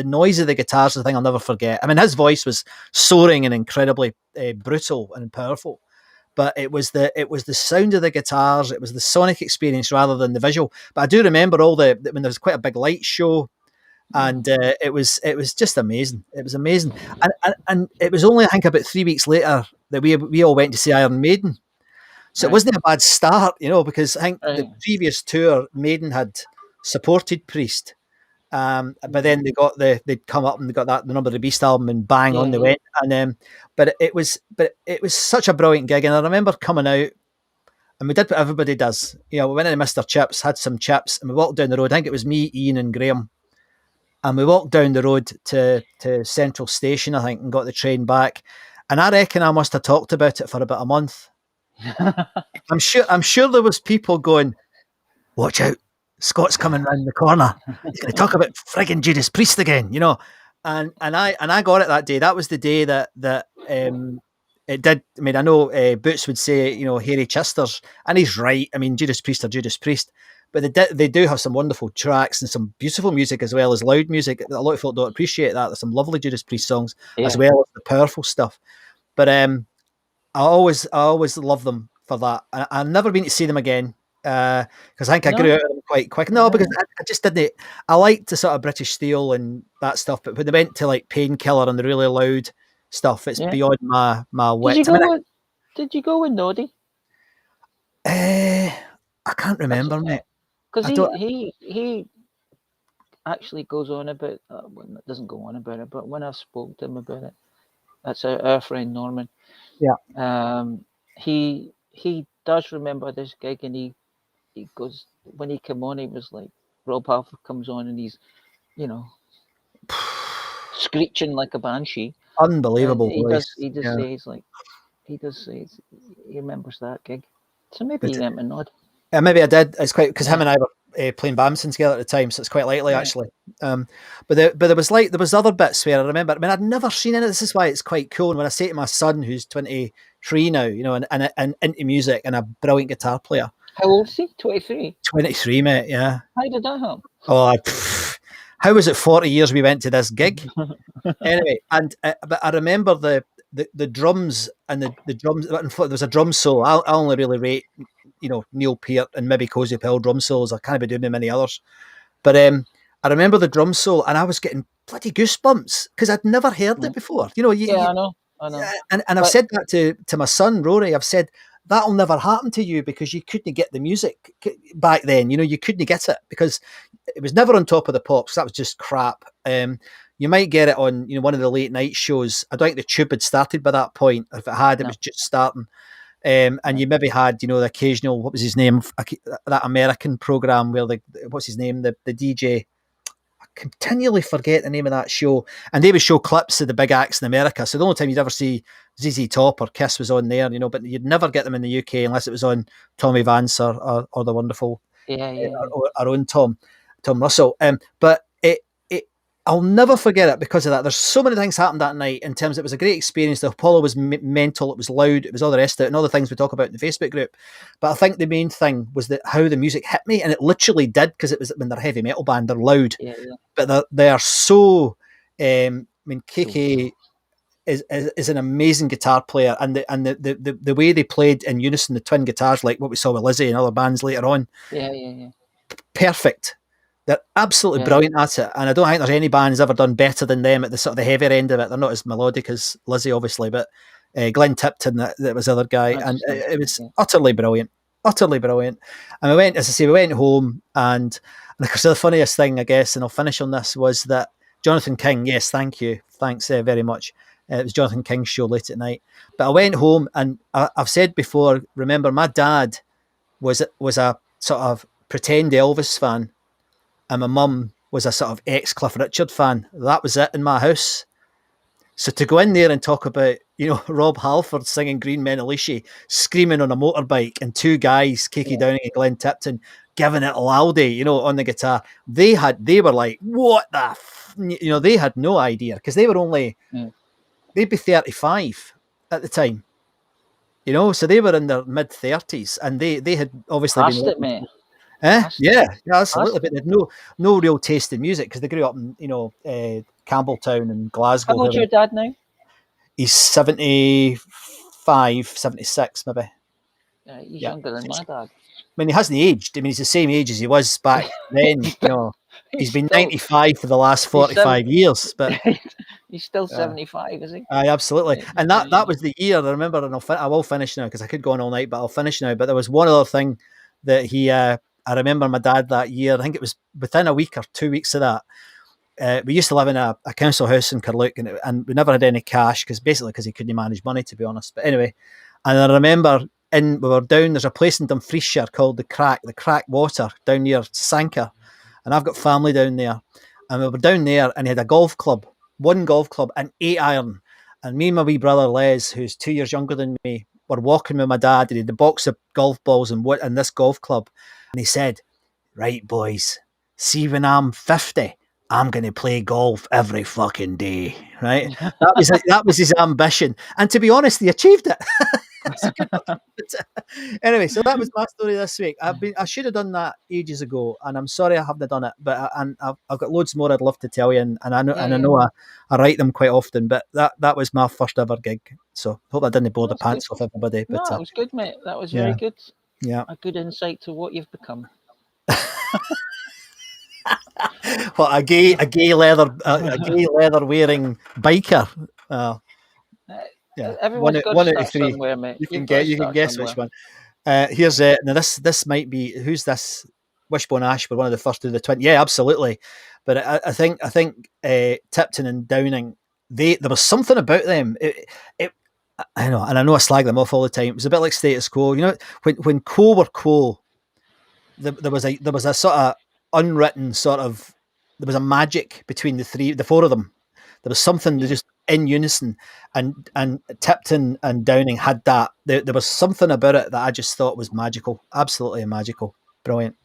S5: noise of the guitars, the thing I'll never forget. I mean, his voice was soaring and incredibly brutal and powerful. But it was the sound of the guitars, it was the sonic experience rather than the visual. But I do remember when there was quite a big light show. And it was just amazing. It was amazing, and it was only I think about 3 weeks later that we all went to see Iron Maiden. So It wasn't a bad start, because I think the previous tour Maiden had supported Priest, but then they'd come up and they got the Number of the Beast album and bang on they went, and but it was such a brilliant gig, and I remember coming out. And we did what everybody does, we went into Mr. Chips, had some chips, and we walked down the road. I think it was me, Ian, and Graeme. And we walked down the road to Central Station, I think, and got the train back. And I reckon I must have talked about it for about a month. I'm sure there was people going, watch out, Scott's coming round the corner. He's going to talk about frigging Judas Priest again, And I got it that day. That was the day that it did. I mean, I know Boots would say, Harry Chesters, and he's right. I mean, Judas Priest are Judas Priest. But they do have some wonderful tracks and some beautiful music as well as loud music. A lot of folk don't appreciate that. There's some lovely Judas Priest songs as well as the powerful stuff. But I always love them for that. I've never been to see them again. because I think I grew out of them quite quick. No, because I just didn't. I liked the sort of British steel and that stuff, but when they went to like Painkiller and the really loud stuff, it's beyond my wit.
S6: Did you go with Noddy?
S5: I can't remember, mate.
S6: Because he actually goes on about well, doesn't go on about it, but when I spoke to him about it, that's our friend Norman.
S5: Yeah.
S6: He does remember this gig, and he goes, when he came on, he was like, Rob Halford comes on and he's, you know, screeching like a banshee.
S5: Unbelievable voice.
S6: He does say he remembers that gig. So maybe he went and nod.
S5: Maybe I did. It's quite because him and I were playing badminton together at the time, so it's quite likely actually. But there was other bits where I remember. I mean, I'd never seen any. This is why it's quite cool. And when I say to my son, who's 23 now, you know, and into music and a brilliant guitar player.
S6: How old is he? 23.
S5: 23, mate. Yeah.
S6: How did that happen?
S5: Oh, how was it 40 years we went to this gig? Anyway, and but I remember the drums and the drums. There was a drum solo. I only really rate, you know, Neil Peart and maybe Cozy Powell drum solos. I can't be doing many others. But I remember the drum solo and I was getting bloody goosebumps because I'd never heard it before. You know,
S6: I know.
S5: And I've said that to my son, Rory. I've said, that'll never happen to you because you couldn't get the music back then. You know, you couldn't get it because it was never on Top of the Pops. That was just crap. You might get it on, you know, one of the late night shows. I don't think the Tube had started by that point. If it had, it was just starting. And you maybe had, you know, the occasional, what was his name? That American program where the DJ, I continually forget the name of that show. And they would show clips of the big acts in America. So the only time you'd ever see ZZ Top or Kiss was on there, you know, but you'd never get them in the UK unless it was on Tommy Vance or the wonderful, our own Tom Russell. But I'll never forget it because of that. There's so many things happened that night in terms of, it was a great experience. The Apollo was mental. It was loud. It was all the rest of it and all the things we talk about in the Facebook group. But I think the main thing was that how the music hit me, and it literally did, because it was, when they're a heavy metal band, they're loud. But they are so, I mean, KK is an amazing guitar player, and the way they played in unison, the twin guitars, like what we saw with Lizzie and other bands later on. Perfect. They're absolutely brilliant at it, and I don't think there's any bands ever done better than them at the sort of the heavier end of it. They're not as melodic as Lizzie, obviously, but Glenn Tipton, that was the other guy, and it was utterly brilliant. And we went home, and of course the funniest thing, I guess, and I'll finish on this, was that Jonathan King, yes, thanks very much. It was Jonathan King's show late at night, but I went home, and I've said before, remember, my dad was a sort of pretend Elvis fan, and my mum was a sort of ex-Cliff Richard fan. That was it in my house. So to go in there and talk about, you know, Rob Halford singing Green Men Alicia, screaming on a motorbike, and two guys, Kiki Downing and Glenn Tipton, giving it loudy, you know, on the guitar. They were like, what the you know, they had no idea, because they were only, they'd be 35 at the time. You know, so they were in their mid-30s, and they had obviously
S6: been... mate.
S5: Yeah, absolutely. But they had no real taste in music, because they grew up in, you know, Campbelltown and Glasgow.
S6: How old's your dad now?
S5: He's 75, 76 maybe.
S6: He's younger than my dad.
S5: I mean, he hasn't aged. I mean, he's the same age as he was back then. You know, he's been 95 for the last 45 years. But
S6: he's still 75, is he?
S5: Aye, absolutely. And that was the year, I remember, and I will finish now, because I could go on all night, but I'll finish now. But there was one other thing that I remember my dad that year, I think it was within a week or 2 weeks of that. We used to live in a council house in Carluke, and we never had any cash, because he couldn't manage money, to be honest. But anyway, and I remember we were down, there's a place in Dumfriesshire called the Crack Water, down near Sanker, and I've got family down there. And we were down there, and he had one golf club, and 8-iron. And me and my wee brother Les, who's 2 years younger than me, were walking with my dad, and he had a box of golf balls and this golf club. And he said, right, boys, see, when I'm 50, I'm going to play golf every fucking day, right? That was his ambition. And to be honest, he achieved it. Anyway, so that was my story this week. I should have done that ages ago, and I'm sorry I haven't done it, but I've got loads more I'd love to tell you, and I know I write them quite often, but that was my first ever gig. So hope I didn't blow the pants off everybody. But
S6: that was good, mate. That was very good.
S5: Yeah.
S6: A good insight to what you've become.
S5: What a gay leather wearing biker. Yeah,
S6: Everyone's got to
S5: one out of
S6: start
S5: three.
S6: somewhere, mate.
S5: You
S6: You've got to
S5: you can
S6: start
S5: guess
S6: somewhere.
S5: which one. Here's now this might be who's this? Wishbone Ash were one of the first to do the 20. Yeah, absolutely. But I think Tipton and Downing, there was something about them. I know, and I know I slag them off all the time. It was a bit like Status Quo. You know, when Quo were Quo, there was a sort of unwritten sort of, there was a magic between the four of them. There was something that just in unison, and Tipton and Downing had that. There was something about it that I just thought was magical, absolutely magical, brilliant.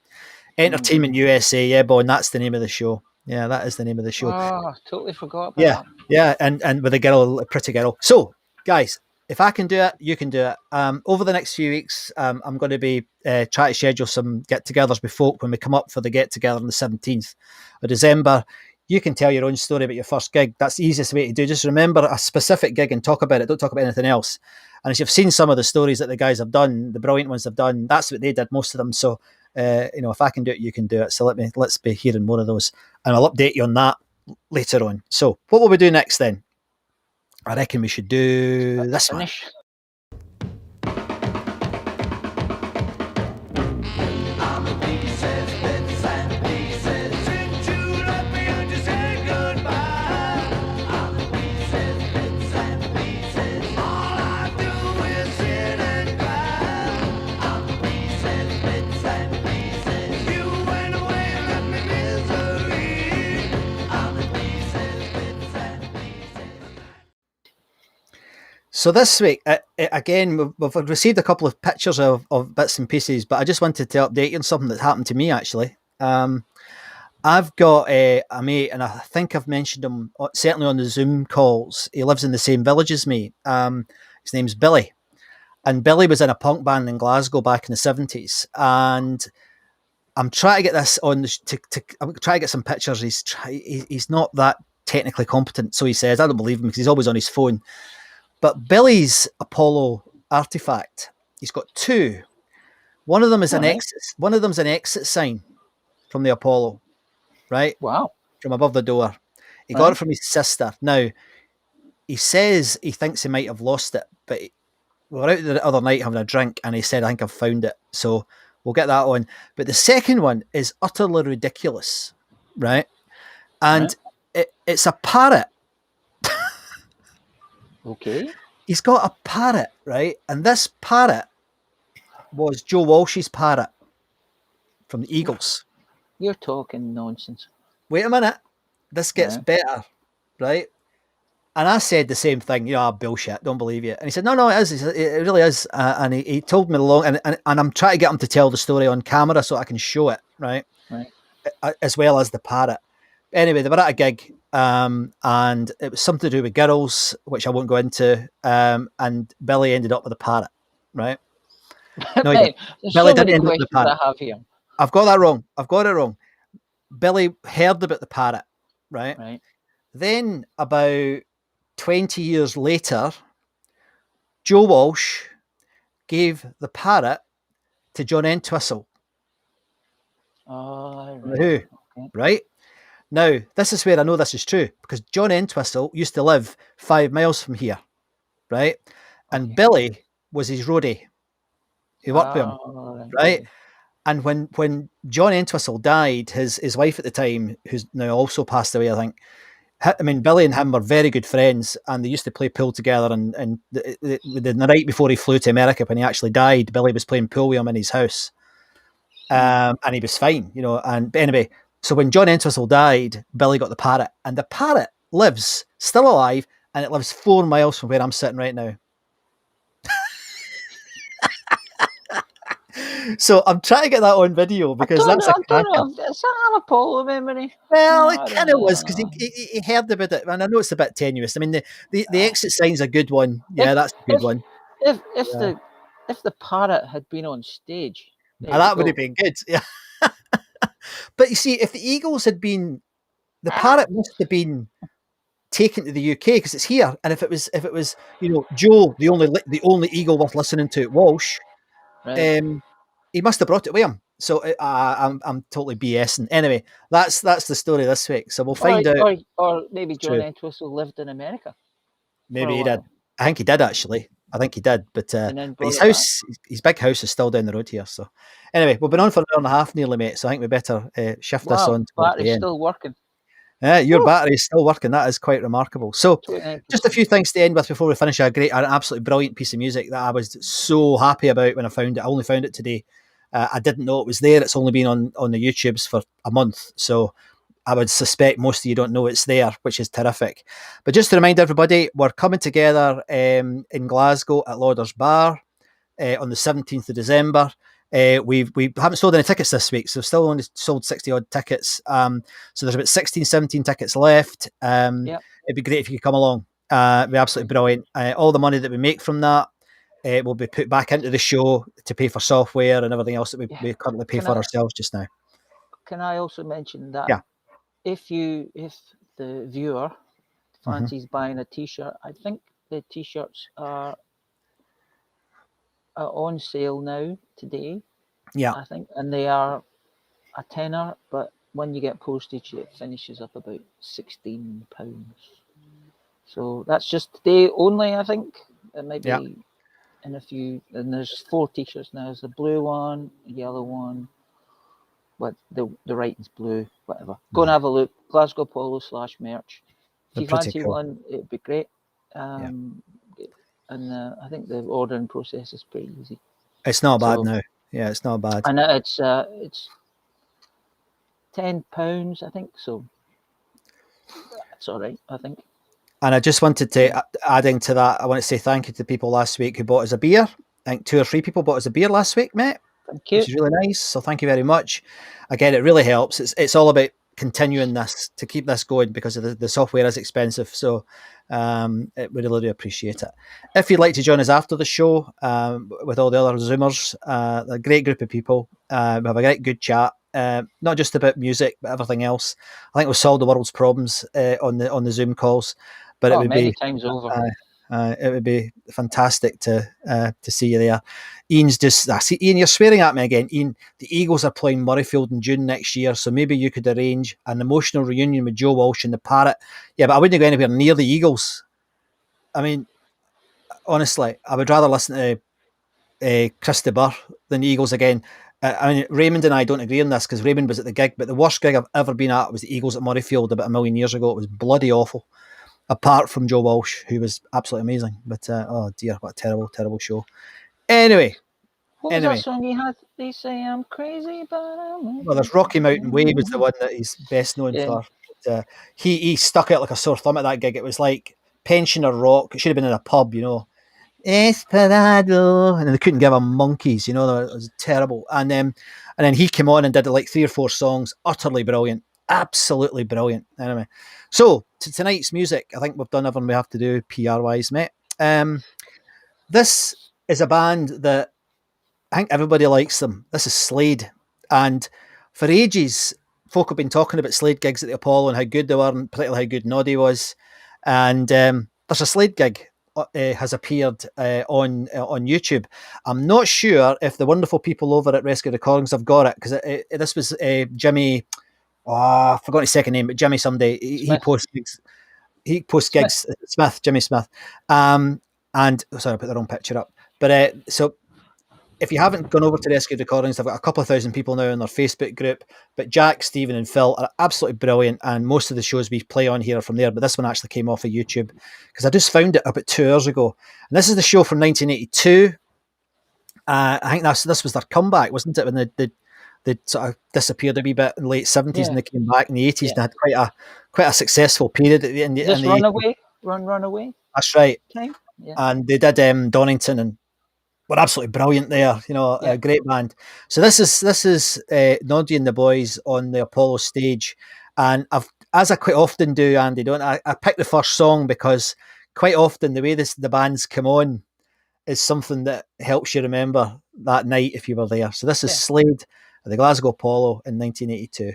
S5: Entertainment USA, yeah, boy, and that's the name of the show. Yeah, that is the name of the show.
S6: Oh, I totally forgot about
S5: Yeah,
S6: that.
S5: yeah, and with a pretty girl. So, guys, if I can do it, you can do it. Over the next few weeks, I'm going to be trying to schedule some get-togethers with folk when we come up for the get-together on the 17th of December. You can tell your own story about your first gig. That's the easiest way to do. Just remember a specific gig and talk about it. Don't talk about anything else. And as you've seen some of the stories that the guys have done, the brilliant ones they've done, that's what they did, most of them. So, if I can do it, you can do it. So let's be hearing more of those. And I'll update you on that later on. So what will we do next then? I reckon we should do this one.
S6: Finish.
S5: So this week, again, we've received a couple of pictures of bits and pieces, but I just wanted to update you on something that happened to me, actually. I've got a mate, and I think I've mentioned him, certainly on the Zoom calls. He lives in the same village as me. His name's Billy. And Billy was in a punk band in Glasgow back in the 70s. And I'm trying to get this on, I'm trying to get some pictures. He's not that technically competent, so he says. I don't believe him because he's always on his phone. But Billy's Apollo artifact, he's got two. One of them is an exit. One of them's an exit sign from the Apollo, right?
S6: Wow.
S5: From above the door. He got it from his sister. Now, he says he thinks he might have lost it, but we were out the other night having a drink, and he said, I think I've found it. So we'll get that on. But the second one is utterly ridiculous, right? And it's a parrot.
S6: Okay.
S5: He's got a parrot, right? And this parrot was Joe Walsh's parrot from the Eagles.
S6: You're talking nonsense.
S5: Wait a minute. This gets better, right? And I said the same thing, bullshit, don't believe you. And he said, no, it is. It really is. And he told me along, and I'm trying to get him to tell the story on camera so I can show it, right? As well as the parrot. Anyway, they were at a gig, and it was something to do with girls, which I won't go into. And Billy ended up with a parrot, right? No,
S6: Mate,
S5: Billy didn't end up with the parrot.
S6: I have here.
S5: I've got that wrong. I've got it wrong. Billy heard about the parrot, right? Then about 20 years later, Joe Walsh gave the parrot to John Entwistle.
S6: Right.
S5: Right? Now, this is where I know this is true, because John Entwistle used to live 5 miles from here, right? And Billy was his roadie. He worked with him, right? And when John Entwistle died, his wife at the time, who's now also passed away, I think, Billy and him were very good friends, and they used to play pool together. And the night before he flew to America, when he actually died, Billy was playing pool with him in his house. And he was fine, And anyway, so when John Entwistle died, Billy got the parrot, and the parrot lives, still alive, and it lives 4 miles from where I'm sitting right now. So I'm trying to get that on video because that's
S6: I don't know. Is that an Apollo memory?
S5: Well, it kind of was, because he heard about it, and I know it's a bit tenuous. I mean, the exit sign's a good one. Yeah, that's a good one.
S6: If the parrot had been on stage,
S5: that would have been good. Yeah. But you see, if the Eagles had been, the parrot must have been taken to the UK because it's here. And if it was, Joe, the only Eagle worth listening to, Walsh,
S6: right.
S5: he must have brought it with him. So I'm totally BSing. Anyway, that's the story this week. So we'll find out.
S6: Or maybe John
S5: True.
S6: Entwistle lived in America for
S5: Maybe
S6: a
S5: he did.
S6: while
S5: I think he did actually. I think he did. But
S6: and then brought
S5: his
S6: it back.
S5: house, his big house, is still down the road here. So anyway, we've been on for an hour and a half nearly, mate. So I think we better shift this
S6: Wow,
S5: on towards the
S6: battery's
S5: end.
S6: still working.
S5: Your
S6: Woo!
S5: battery is still working. That is quite remarkable. So,
S6: 29%.
S5: just a few things to end with before we finish. An absolutely brilliant piece of music that I was so happy about when I found it. I only found it today. I didn't know it was there. It's only been on the YouTubes for a month, so I would suspect most of you don't know it's there, which is terrific. But just to remind everybody, we're coming together in Glasgow at Lauder's Bar on the 17th of December. We haven't sold any tickets this week, so we've still only sold 60 odd tickets. So there's about 16, 17 tickets left. It'd be great if you could come along. It'd be absolutely brilliant. All the money that we make from that will be put back into the show to pay for software and everything else that we currently pay for ourselves just now.
S6: Can I also mention that
S5: Yeah.
S6: if the viewer fancies buying a T-shirt, I think the T-shirts are on sale now today.
S5: Yeah.
S6: I think, and they are a tenner, but when you get postage, it finishes up about £16. So that's just today only. I think it might be in a few. And there's 4 T-shirts now. There's a blue one, a yellow one. But the writing's blue, whatever. Go and have a look. Glasgow Polo /merch. If you fancy one, it'd be great. And I think the ordering process is pretty easy.
S5: It's not bad now. Yeah, it's not bad.
S6: And it's £10, I think. So that's all right, I think.
S5: And I just wanted to, adding to that, I want to say thank you to the people last week who bought us a beer. I think 2 or 3 people bought us a beer last week, mate.
S6: Thank you.
S5: Which is really nice. So thank you very much. Again, it really helps. It's all about continuing this to keep this going because of the software is expensive. So we really do appreciate it. If you'd like to join us after the show with all the other Zoomers, a great group of people. We have a great good chat. Not just about music, but everything else. I think we've solved the world's problems on the Zoom calls. But it would
S6: many
S5: be
S6: times over.
S5: It would be fantastic to see you there. Ian's just, Ian, you're swearing at me again. Ian, the Eagles are playing Murrayfield in June next year, so maybe you could arrange an emotional reunion with Joe Walsh and the Parrot. Yeah, but I wouldn't go anywhere near the Eagles. I mean, honestly, I would rather listen to Chris de Burgh than the Eagles again. I mean, Raymond and I don't agree on this because Raymond was at the gig, but the worst gig I've ever been at was the Eagles at Murrayfield about 1 million years ago. It was bloody awful. Apart from Joe Walsh, who was absolutely amazing. But, oh dear, what a terrible, terrible show. Anyway.
S6: What was that song he had? They say I'm crazy, but I'm...
S5: Well, there's Rocky Mountain Way was the one that he's best known for. But, he stuck out like a sore thumb at that gig. It was like pensioner rock. It should have been in a pub, you know. Esperado. And they couldn't give him monkeys, you know. It was terrible. And then he came on and did like 3 or 4 songs. Utterly brilliant. Absolutely brilliant. Anyway. So, to tonight's music, I think we've done everything we have to do PR-wise, mate. This is a band that I think everybody likes them. This is Slade. And for ages, folk have been talking about Slade gigs at the Apollo and how good they were, and particularly how good Noddy was. And there's a Slade gig has appeared on YouTube. I'm not sure if the wonderful people over at Rescue Recordings have got it, because this was Jimmy... I forgot his second name, but Jimmy someday. He posts gigs. Smith, Jimmy Smith. And sorry, I put the wrong picture up. But so if you haven't gone over to Rescue Recordings, they've got a couple of thousand people now in their Facebook group. But Jack, Stephen, and Phil are absolutely brilliant. And most of the shows we play on here are from there. But this one actually came off of YouTube because I just found it about 2 hours ago. And this is the show from 1982. I think this was their comeback, wasn't it? When they sort of disappeared a wee bit in the late 70s and they came back in the 80s and had quite a successful period at the end.
S6: Just Runaway? Runaway?
S5: That's right.
S6: Time? Yeah.
S5: And they did Donington and were absolutely brilliant there, you know, a great band. So this is Noddy and the boys on the Apollo stage. And as I quite often do, Andy, I pick the first song because quite often the way the bands come on is something that helps you remember that night if you were there. So this is Slade at the Glasgow Apollo in 1982.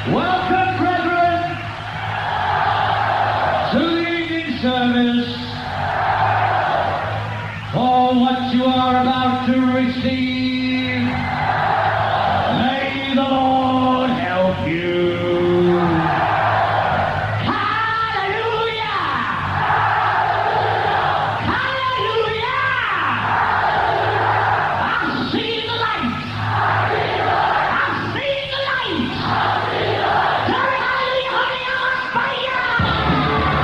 S7: Welcome, brethren, to the evening service. For what you are about to receive, may the Lord help you. Hallelujah! Hallelujah! I've seen the light. I've seen the light. Glory, hallelujah, honey, I'm on fire.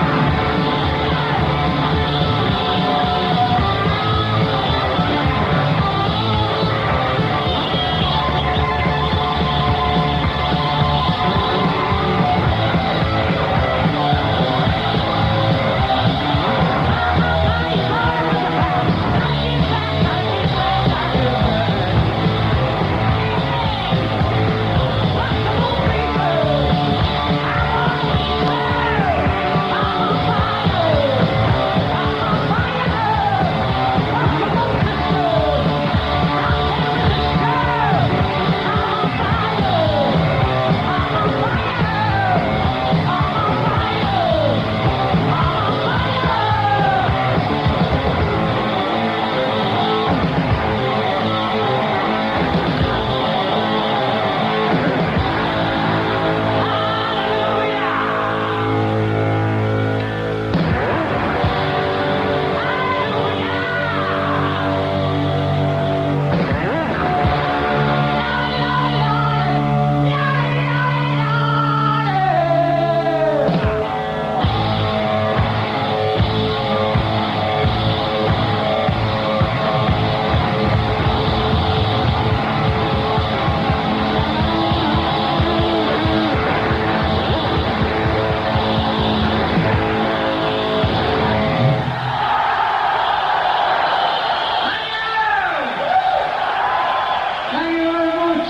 S7: Thank you very much.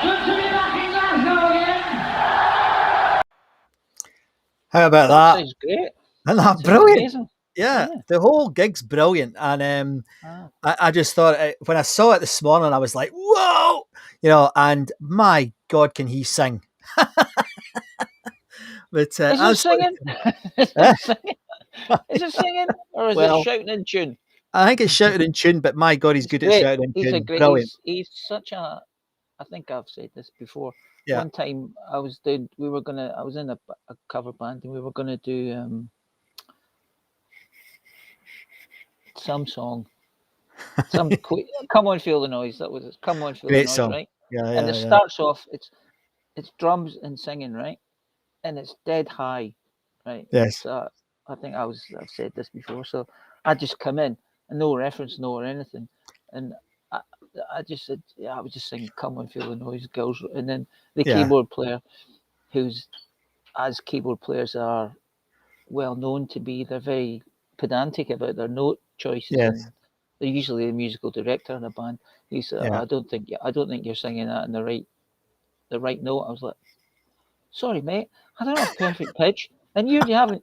S7: Good to be back in Glasgow again.
S5: How about
S6: That
S5: that?
S6: sounds great.
S5: Isn't that
S6: Sounds
S5: brilliant?
S6: amazing.
S5: Yeah,
S6: Yeah.
S5: the whole gig's brilliant, and
S6: Ah.
S5: I just thought when I saw it this morning, I was like, "Whoa!" And my God, can he sing? But
S6: Is it
S5: absolutely,
S6: singing? Is
S5: eh,
S6: it singing? Is it singing or is it
S5: well,
S6: shouting in tune?
S5: I think it's shouted in tune, but my God, he's
S6: It's
S5: good at
S6: great.
S5: shouting in
S6: He's a
S5: tune.
S6: great.
S5: Brilliant.
S6: He's such a. I think I've said this before.
S5: Yeah.
S6: One time I was doing. We were gonna. I was in a cover band and we were gonna do some song. Come on, feel the noise. That was it. Come on, feel the
S5: Great
S6: noise,
S5: song.
S6: right?
S5: Yeah,
S6: And
S5: yeah,
S6: it
S5: yeah.
S6: starts off. It's drums and singing, right? And it's dead high, right?
S5: Yes.
S6: So I think I've said this before. So I just come in and no reference, no or anything, and I just said, yeah, I was just singing, "Come on, feel the noise, girls," and then the
S5: Yeah.
S6: keyboard player, who's as keyboard players are well known to be, they're very pedantic about their note choices,
S5: Yes.
S6: and they're usually the musical director in a band. He said,
S5: Yeah.
S6: I don't think you're singing that in the right note. I was like, sorry, mate, I don't have perfect pitch, and you haven't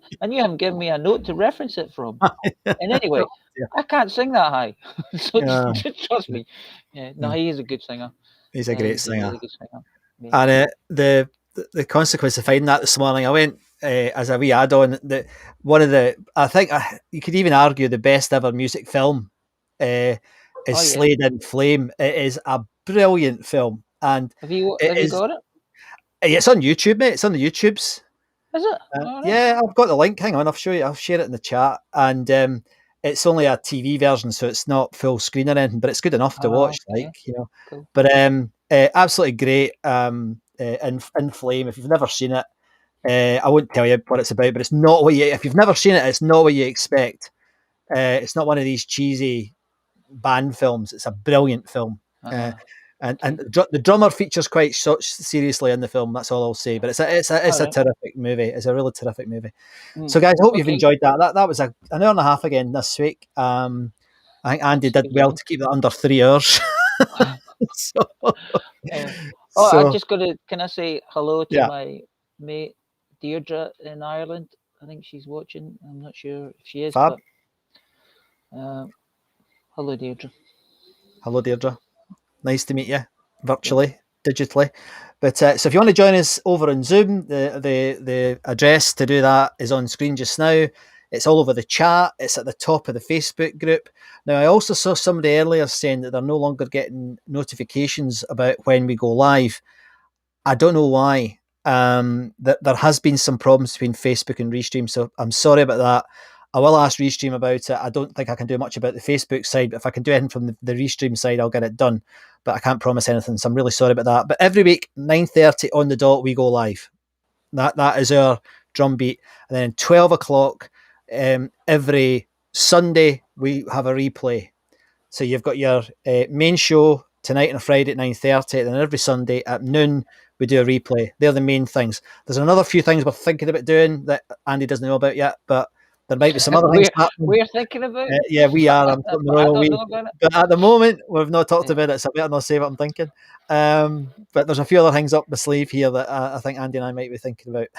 S6: given me a note to reference it from. And anyway,
S5: Yeah.
S6: I can't sing that high, so
S5: Yeah.
S6: just trust me. Yeah, no, he is a good singer.
S5: He's a great
S6: He's a
S5: singer.
S6: really good singer. Yeah.
S5: And the consequence of finding that this morning, I went as a wee add-on that one of the, I think you could even argue the best ever music film is
S6: Oh, yeah.
S5: Slade in Flame. It is a brilliant film, and
S6: Have you
S5: it
S6: got it?
S5: it's on YouTube, mate. It's on the YouTubes.
S6: Is it? All right.
S5: Yeah, I've got the link. Hang on, I'll show you. I'll share it in the chat, and it's only a TV version, so it's not full screen or anything, but it's good enough to watch.
S6: Okay.
S5: Like, you know,
S6: Cool.
S5: but absolutely great. In Flame. If you've never seen it, I won't tell you what it's about, but it's not what you. If you've never seen it, it's not what you expect. It's not one of these cheesy band films. It's a brilliant film. And the drummer features quite seriously in the film. That's all I'll say. But it's a terrific movie. It's a really terrific movie. So guys, I hope you've enjoyed that. That was an hour and a half again this week. I think Andy did well to keep that under 3 hours.
S6: I'm just gonna. Can I say hello to
S5: Yeah.
S6: my mate Deirdre in Ireland? I think she's watching. I'm not sure if she is.
S5: Fab.
S6: But, hello, Deirdre.
S5: Hello, Deirdre. Nice to meet you virtually, digitally. But so if you want to join us over on Zoom, the address to do that is on screen just now. It's all over the chat. It's at the top of the Facebook group. Now, I also saw somebody earlier saying that they're no longer getting notifications about when we go live. I don't know why. That there has been some problems between Facebook and Restream, so I'm sorry about that. I will ask Restream about it. I don't think I can do much about the Facebook side, but if I can do anything from the Restream side, I'll get it done. But I can't promise anything, so I'm really sorry about that. But every week, 9:30 on the dot, we go live. That is our drum beat. And then 12 o'clock every Sunday, we have a replay. So you've got your main show tonight and a Friday at 9:30, and then every Sunday at noon, we do a replay. They're the main things. There's another few things we're thinking about doing that Andy doesn't know about yet, but there might be some other things happening.
S6: We're thinking about it.
S5: Yeah, we are. I'm talking the
S6: I
S5: royal
S6: don't
S5: we.
S6: know about it.
S5: But at the moment, we've not talked about it, so I better not say what I'm thinking. But there's a few other things up the sleeve here that I think Andy and I might be thinking about.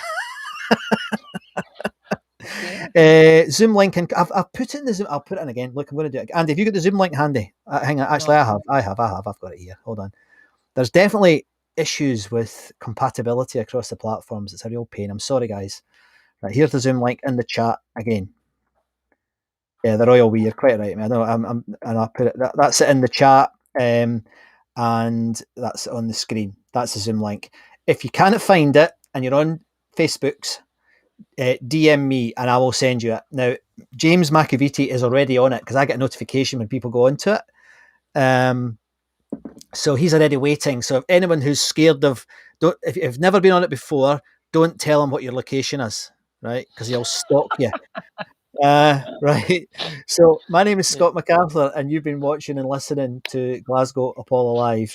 S5: Zoom link, and I've put it in the Zoom. I'll put it in again. Look, I'm going to do it. Andy, have you got the Zoom link handy? Hang on. Actually, I have. I've got it here. Hold on. There's definitely issues with compatibility across the platforms. It's a real pain. I'm sorry, guys. Right, here's the Zoom link in the chat again. Yeah, the royal we. You're quite right, man. And I'll put it. That's it in the chat, and that's on the screen. That's the Zoom link. If you can't find it and you're on Facebook's, DM me and I will send you it. Now, James McAvity is already on it because I get a notification when people go onto it. So he's already waiting. So if anyone who's scared of, if you've never been on it before, don't tell him what your location is, right? Because he'll stalk you. Right. So my name is Scott MacArthur, and you've been watching and listening to Glasgow Apollo Live.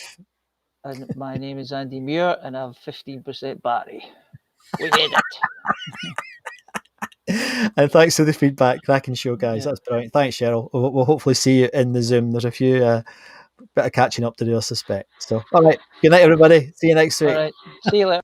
S6: And my name is Andy Muir, and I have 15% battery. We did it.
S5: And thanks for the feedback. Cracking show, guys. That's brilliant. Thanks, Cheryl. We'll hopefully see you in the Zoom. There's a few bit of catching up to do, I suspect. So, all right. Good night, everybody. See you next week.
S6: All right. See you later.